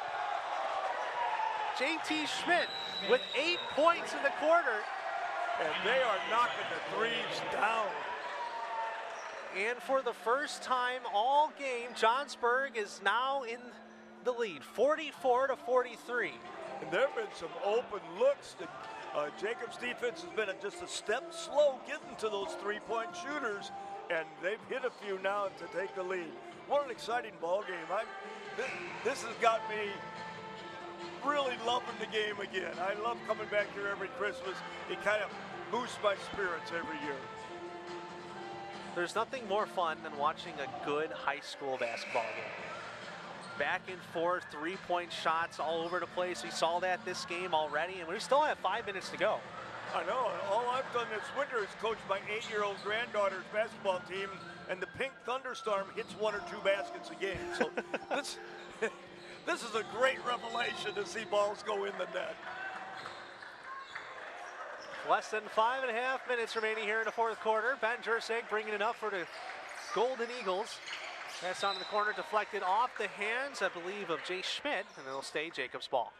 JT Schmidt with 8 points in the quarter. And they are knocking the threes down. And for the first time all game, Johnsburg is now in the lead, 44-43. And there have been some open looks. Jacobs' defense has been just a step slow getting to those 3-point shooters, and they've hit a few now to take the lead. What an exciting ball game. This has got me really loving the game again. I love coming back here every Christmas. It kind of boosts my spirits every year. There's nothing more fun than watching a good high school basketball game. Back and forth, 3-point shots all over the place. We saw that this game already, and we still have 5 minutes to go. I know. All I've done this winter is coach my 8-year-old granddaughter's basketball team, and the Pink Thunderstorm hits 1 or 2 baskets a game. So this is a great revelation to see balls go in the net. Less than 5.5 minutes remaining here in the fourth quarter. Ben Jurczyk bringing it up for the Golden Eagles. Pass on to the corner, deflected off the hands, I believe, of Jay Schmidt, and it'll stay Jacobs' ball.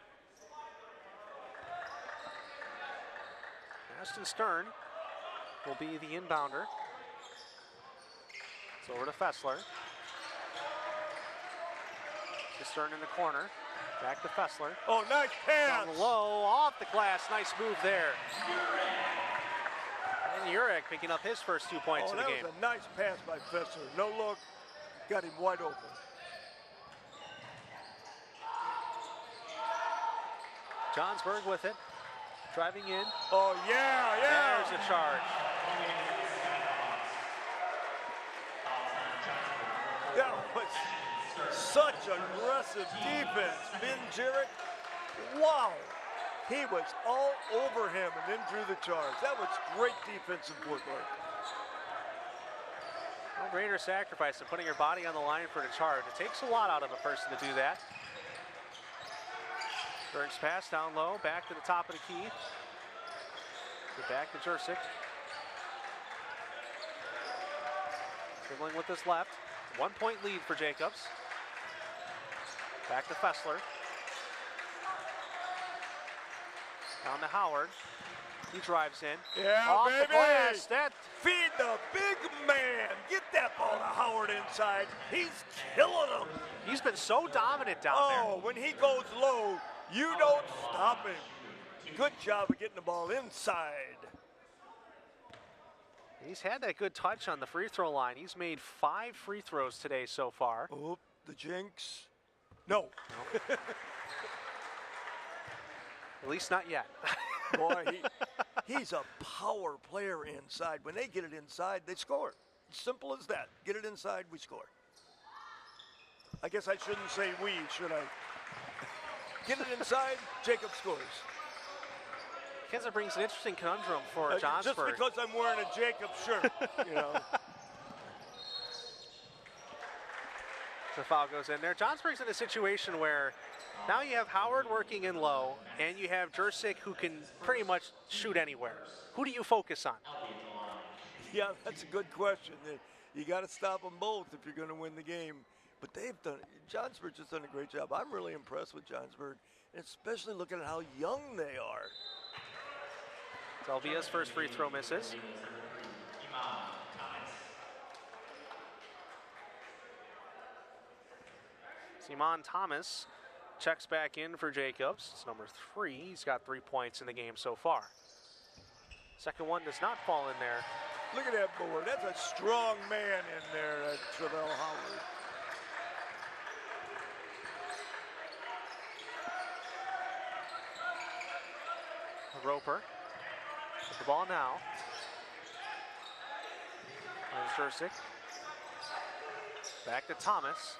Ashton Stern will be the inbounder. It's over to Fessler. To Stern in the corner. Back to Fessler. Oh, nice pass. Down low, off the glass. Nice move there. And Urek picking up his first 2 points in the game. That was a nice pass by Fessler. No look. Got him wide open. Johnsburg with it. Driving in. Oh, yeah. There's a charge. That was such aggressive defense. Ben Jarrett, wow. He was all over him and then drew the charge. That was great defensive footwork. No greater sacrifice than putting your body on the line for the charge. It takes a lot out of a person to do that. Berg's pass down low, back to the top of the key. Get back to Jurczyk. Dribbling with his left. 1 point lead for Jacobs. Back to Fessler. Down to Howard. He drives in. Yeah, off baby. the glass. That Feed the big man. Get that ball to Howard inside. He's killing him. he's been so dominant down Oh, when he goes low, you don't stop him. Good job of getting the ball inside. there. He's had that good touch on the free throw line. He's made 5 free throws today so far. Oh, the jinx. No. At least not yet. Boy, he's a power player inside. When they get it inside, they score. Simple as that. Get it inside, we score. I guess I shouldn't say we, should I? Get it inside, Jacob scores. Kinza brings an interesting conundrum for Johnsburg. Just because I'm wearing a Jacob shirt, you know. The foul goes in there. Johnsburg's in a situation where now you have Howard working in low, and you have Jurczyk who can pretty much shoot anywhere. Who do you focus on? Yeah, that's a good question. You got to stop them both if you're going to win the game. But Johnsburg just done a great job. I'm really impressed with Johnsburg, especially looking at how young they are. Albia's first free throw misses. Simon Thomas checks back in for Jacobs. It's number 3. He's got 3 points in the game so far. Second one does not fall in there. Look at that board. That's a strong man in there, Travell Howard. Roper with the ball now. There's Jurczyk. Back to Thomas.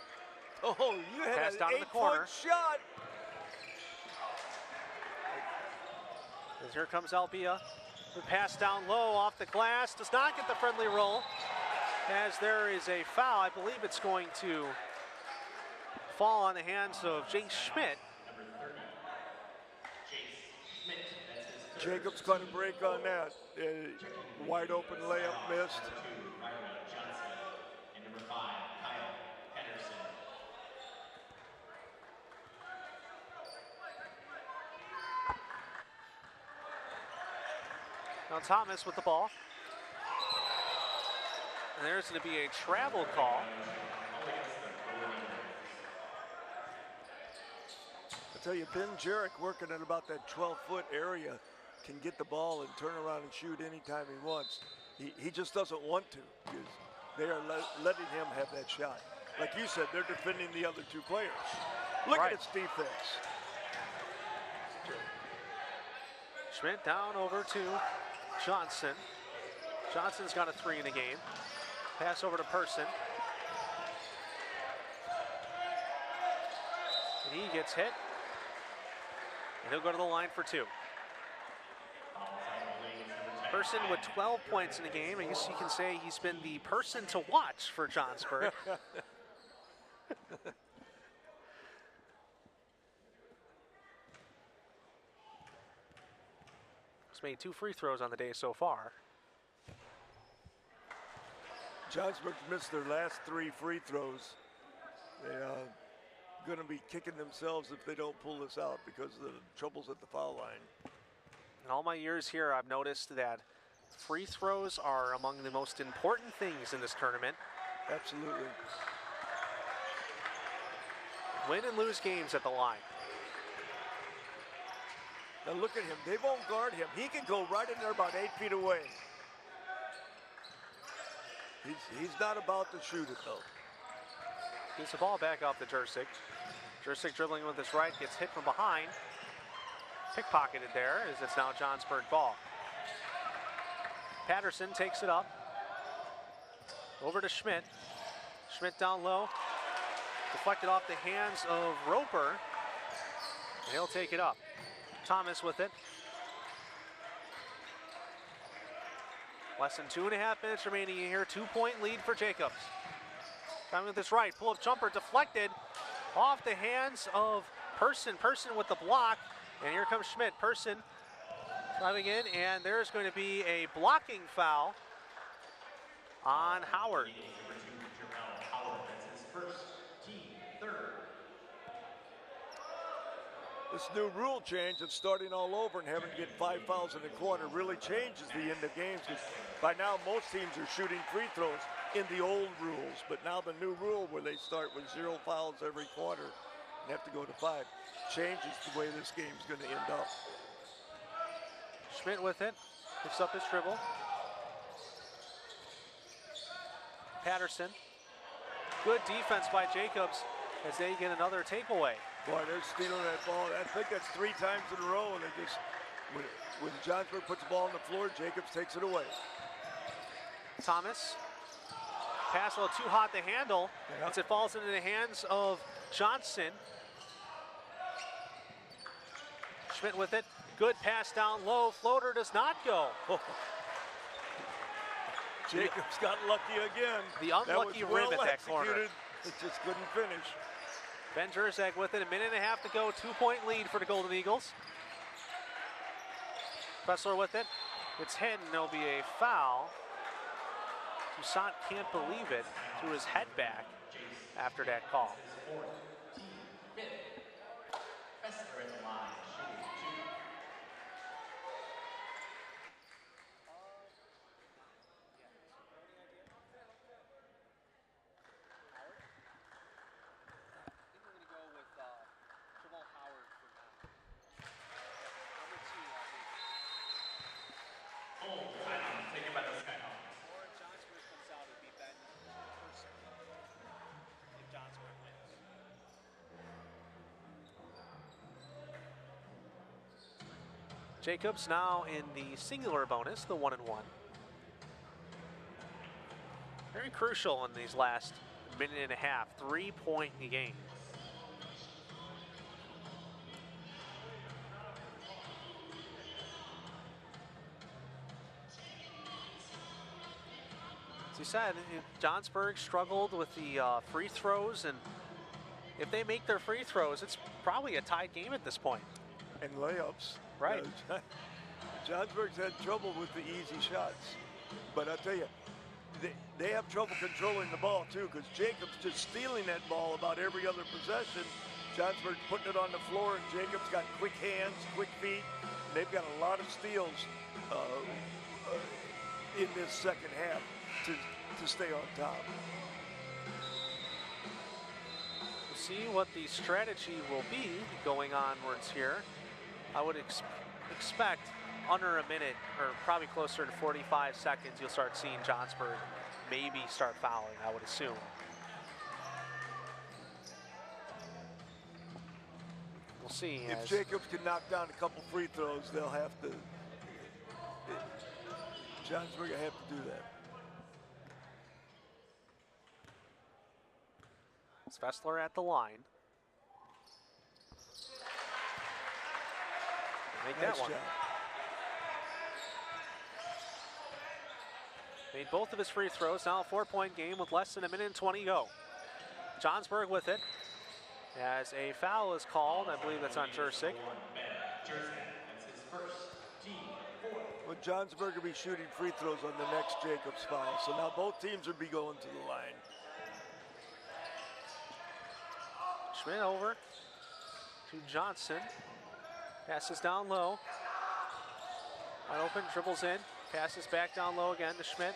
Oh, you had Pass an down in the corner. 8-foot shot. As here comes Albia. The pass down low off the glass. Does not get the friendly roll. As there is a foul. I believe it's going to fall on the hands of Jake Schmidt. Jacobs caught a break on that. Wide open layup missed. Now Thomas with the ball. And there's going to be a travel call. I tell you, Ben Jarrett working at about that 12-foot area can get the ball and turn around and shoot anytime he wants. He just doesn't want to because they are letting him have that shot. Like you said, they're defending the other 2 players. Look at its defense. Schmidt down over to Johnson. Johnson's got a 3 in the game. Pass over to Person. And he gets hit. And he'll go to the line for 2. Person with 12 points in the game. I guess you can say he's been the person to watch for Johnsburg. He's made 2 free throws on the day so far. Johnsburg missed their last 3 free throws. They're going to be kicking themselves if they don't pull this out because of the troubles at the foul line. In all my years here, I've noticed that free throws are among the most important things in this tournament. Absolutely. Win and lose games at the line. Now look at him. They won't guard him. He can go right in there about 8 feet away. He's not about to shoot it, though. Gets the ball back off the Jersey. Jersey dribbling with his right, gets hit from behind. Pickpocketed there as it's now Johnsburg ball. Patterson takes it up. Over to Schmidt. Schmidt down low. Deflected off the hands of Roper. And he'll take it up. Thomas with it. Less than 2.5 minutes remaining here. 2-point lead for Jacobs. Coming with his right. Pull-up jumper deflected off the hands of Person. Person with the block. And here comes Schmidt. Person driving in. And there's going to be a blocking foul on Howard. This new rule change of starting all over and having to get 5 fouls in the quarter really changes the end of games. Because by now, most teams are shooting free throws in the old rules. But now the new rule where they start with 0 fouls every quarter and have to go to 5 changes the way this game's going to end up. Schmidt with it. Picks up his dribble. Patterson. Good defense by Jacobs as they get another takeaway. Boy, they're stealing that ball. I think that's 3 times in a row, and they just, when Johnsburg puts the ball on the floor, Jacobs takes it away. Thomas. Pass a little too hot to handle as it falls into the hands of Johnson. Schmidt with it. Good pass down low. Floater does not go. Jacobs got lucky again. The unlucky rim at that corner. It just couldn't finish. Ben Jerzak with it, 1.5 minutes to go, 2-point lead for the Golden Eagles. Fessler with it, it's hit and there'll be a foul. Toussaint can't believe it, threw his head back after that call. Jacobs now in the singular bonus, the 1-1. Very crucial in these last 1.5 minutes, 3-point game. As you said, Johnsburg struggled with the free throws, and if they make their free throws, it's probably a tied game at this point. And layups. Right. Johnsburg's had trouble with the easy shots. But I'll tell you, they have trouble controlling the ball too, because Jacobs just stealing that ball about every other possession. Johnsburg's putting it on the floor, and Jacobs got quick hands, quick feet. And they've got a lot of steals in this second half to stay on top. We'll see what the strategy will be going onwards here. I would expect under a minute, or probably closer to 45 seconds, you'll start seeing Johnsburg maybe start fouling, I would assume. We'll see. If Jacobs can knock down a couple free throws, they'll have to. Johnsburg will have to do that. It's Fessler at the line. Make that one. Made both of his free throws. Now a 4-point game with less than 1.20 minutes to go. Johnsburg with it. As a foul is called, I believe that's on Jersey. Well, Johnsburg will be shooting free throws on the next Jacobs foul. So now both teams will be going to the line. Schmidt over to Johnson. Passes down low. Wide open, dribbles in. Passes back down low again to Schmidt.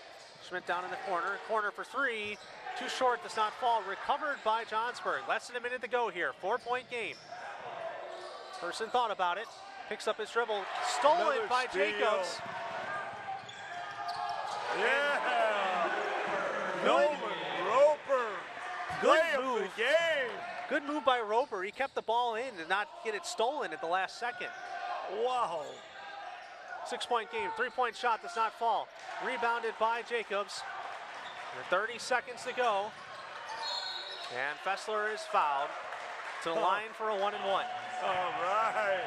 Schmidt down in the corner. Corner for 3. Too short, does not fall. Recovered by Johnsburg. Less than 1 minute to go here. 4-point game. Person thought about it. Picks up his dribble, stolen Another by steal. Jacobs. Yeah. Nolan Roper. Good Play of move. the game. Good move by Roper. He kept the ball in and not get it stolen at the last second. Wow. 6-point game, 3-point shot does not fall. Rebounded by Jacobs. And 30 seconds to go. And Fessler is fouled to the line for a 1-and-1. All right.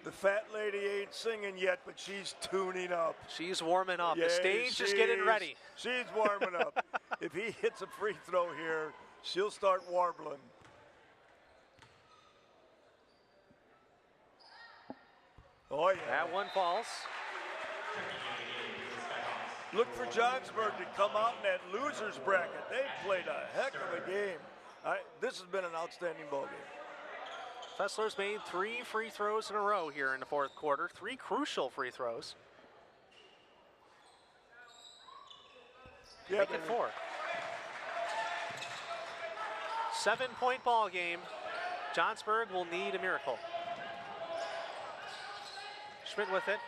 The fat lady ain't singing yet, but she's tuning up. She's warming up. Yeah, The stage is getting ready. She's warming up. If he hits a free throw here, she'll start warbling. Oh, yeah. That one falls. Look for Johnsburg to come out in that loser's bracket. They played a heck of a game. This has been an outstanding ball game. Fessler's made 3 free throws in a row here in the fourth quarter. 3 crucial free throws. Yeah, Make it 4. 7-point ball game. Johnsburg will need a miracle. Schmidt with it.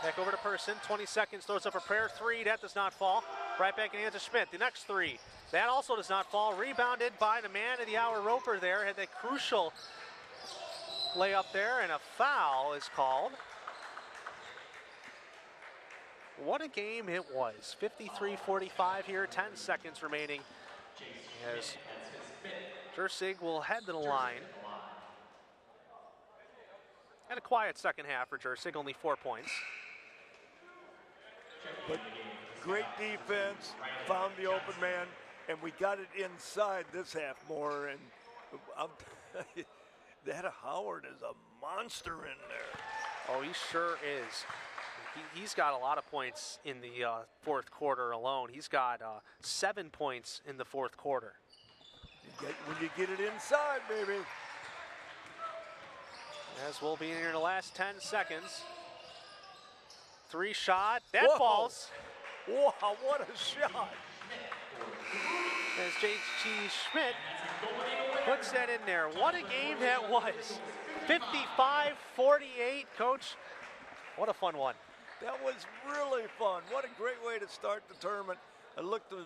Back over to Person. 20 seconds. Throws up a prayer 3. That does not fall. Right back in the hands of Schmidt. The next 3. That also does not fall. Rebounded by the man of the hour, Roper there. Had that crucial layup there, and a foul is called. What a game it was. 53-45 here. 10 seconds remaining. As Jersig will head to the line. And a quiet second half for Jersig, only 4 points. But great defense, found the open man, and we got it inside this half more. And that Howard is a monster in there. Oh, he sure is. He's got a lot of points in the fourth quarter alone. He's got 7 points in the fourth quarter. When you get it inside, baby. As we'll be in here in the last 10 seconds. 3 shot, that Whoa. falls. Wow, what a shot. As J.G. Schmidt puts that in there. What a game that was. 55-48, Coach. What a fun one. That was really fun. What a great way to start the tournament. I look to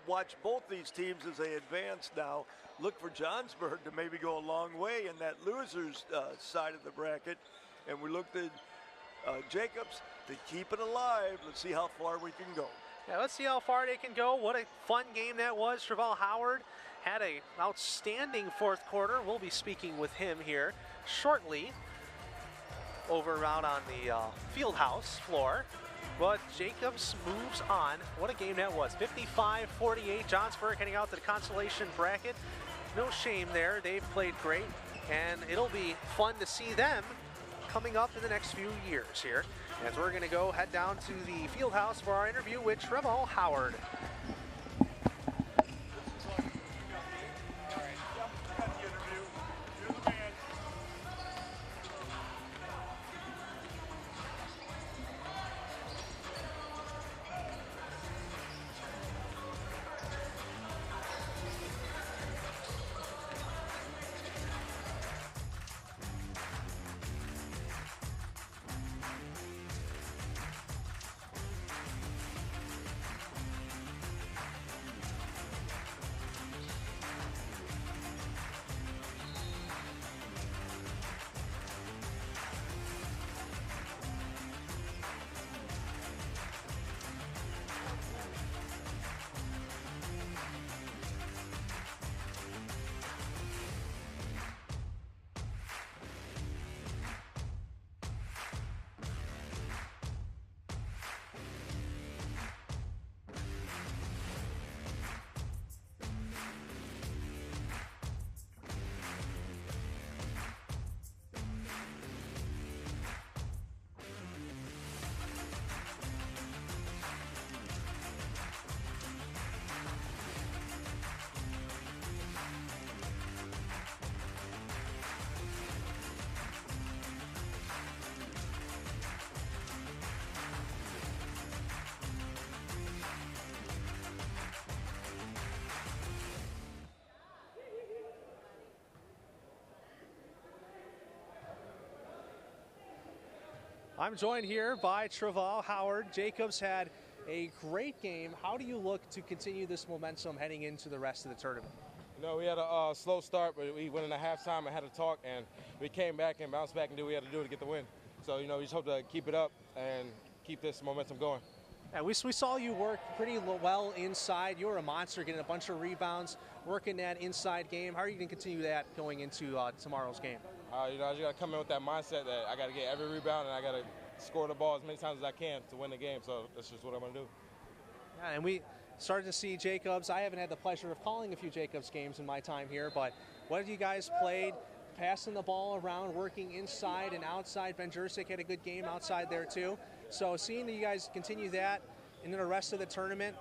watch both these teams as they advance now. Look for Johnsburg to maybe go a long way in that loser's side of the bracket. And we looked at Jacobs to keep it alive. Let's see how far we can go. Yeah, let's see how far they can go. What a fun game that was. Travell Howard had an outstanding fourth quarter. We'll be speaking with him here shortly over out on the field house floor. But Jacobs moves on. What a game that was. 55-48. Johnsburg heading out to the consolation bracket. No shame there. They've played great. And it'll be fun to see them coming up in the next few years here. As we're going to go head down to the field house for our interview with Travell Howard. I'm joined here by Travell Howard. Jacobs had a great game. How do you look to continue this momentum heading into the rest of the tournament? You know, we had a slow start, but we went in the halftime and had a talk, and we came back and bounced back and did what we had to do to get the win. So, you know, we just hope to keep it up and keep this momentum going. Yeah, we saw you work pretty well inside. You were a monster, getting a bunch of rebounds, working that inside game. How are you going to continue that going into tomorrow's game? You know, I just got to come in with that mindset that I got to get every rebound and I got to score the ball as many times as I can to win the game. So that's just what I'm going to do. Yeah, and we started to see Jacobs. I haven't had the pleasure of calling a few Jacobs games in my time here, but what have you guys played? Passing the ball around, working inside and outside. Ben Jurczyk had a good game outside there too. So seeing that you guys continue that in the rest of the tournament,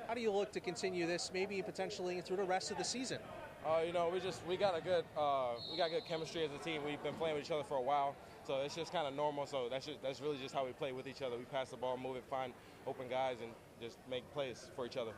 how do you look to continue this maybe potentially through the rest of the season? You know, we got good chemistry as a team. We've been playing with each other for a while, so it's just kind of normal. So that's really just how we play with each other. We pass the ball, move it, find open guys, and just make plays for each other.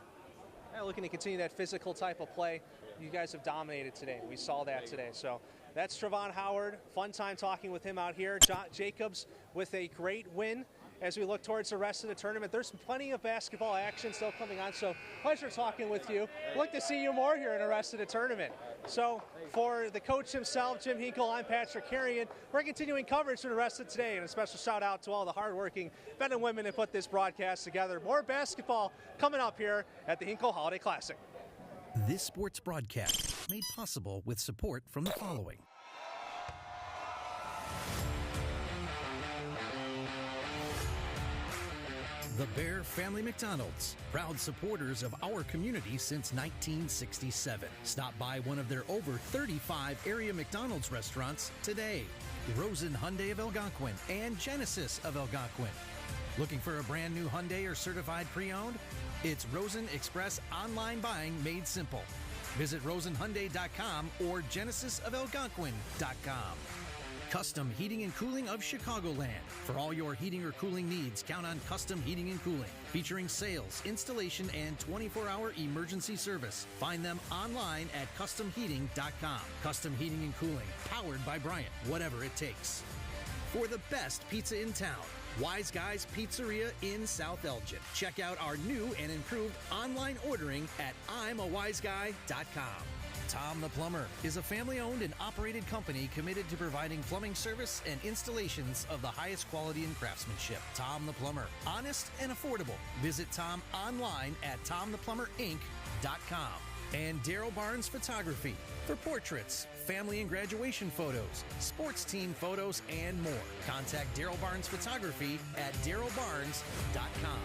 Yeah, looking to continue that physical type of play. You guys have dominated today. We saw that today. So that's Travell Howard. Fun time talking with him out here. Jacobs with a great win. As we look towards the rest of the tournament, there's plenty of basketball action still coming on, so pleasure talking with you. Look to see you more here in the rest of the tournament. So for the coach himself, Jim Hinkle, I'm Patrick Carrion. We're continuing coverage for the rest of today, and a special shout out to all the hardworking men and women that put this broadcast together. More basketball coming up here at the Hinkle Holiday Classic. This sports broadcast made possible with support from the following. The Bear Family McDonald's, proud supporters of our community since 1967. Stop by one of their over 35 area McDonald's restaurants today. Rosen Hyundai of Algonquin and Genesis of Algonquin. Looking for a brand new Hyundai or certified pre-owned? It's Rosen Express online buying made simple. Visit rosenhyundai.com or genesisofelgonquin.com. Custom Heating and Cooling of Chicagoland. For all your heating or cooling needs, count on Custom Heating and Cooling. Featuring sales, installation, and 24-hour emergency service. Find them online at customheating.com. Custom Heating and Cooling, powered by Bryant, whatever it takes. For the best pizza in town, Wise Guys Pizzeria in South Elgin. Check out our new and improved online ordering at I'mAWiseGuy.com. Tom the Plumber is a family-owned and operated company committed to providing plumbing service and installations of the highest quality and craftsmanship. Tom the Plumber, honest and affordable. Visit Tom online at TomThePlumberInc.com. And Daryl Barnes Photography for portraits, family and graduation photos, sports team photos, and more. Contact Daryl Barnes Photography at DarylBarnes.com.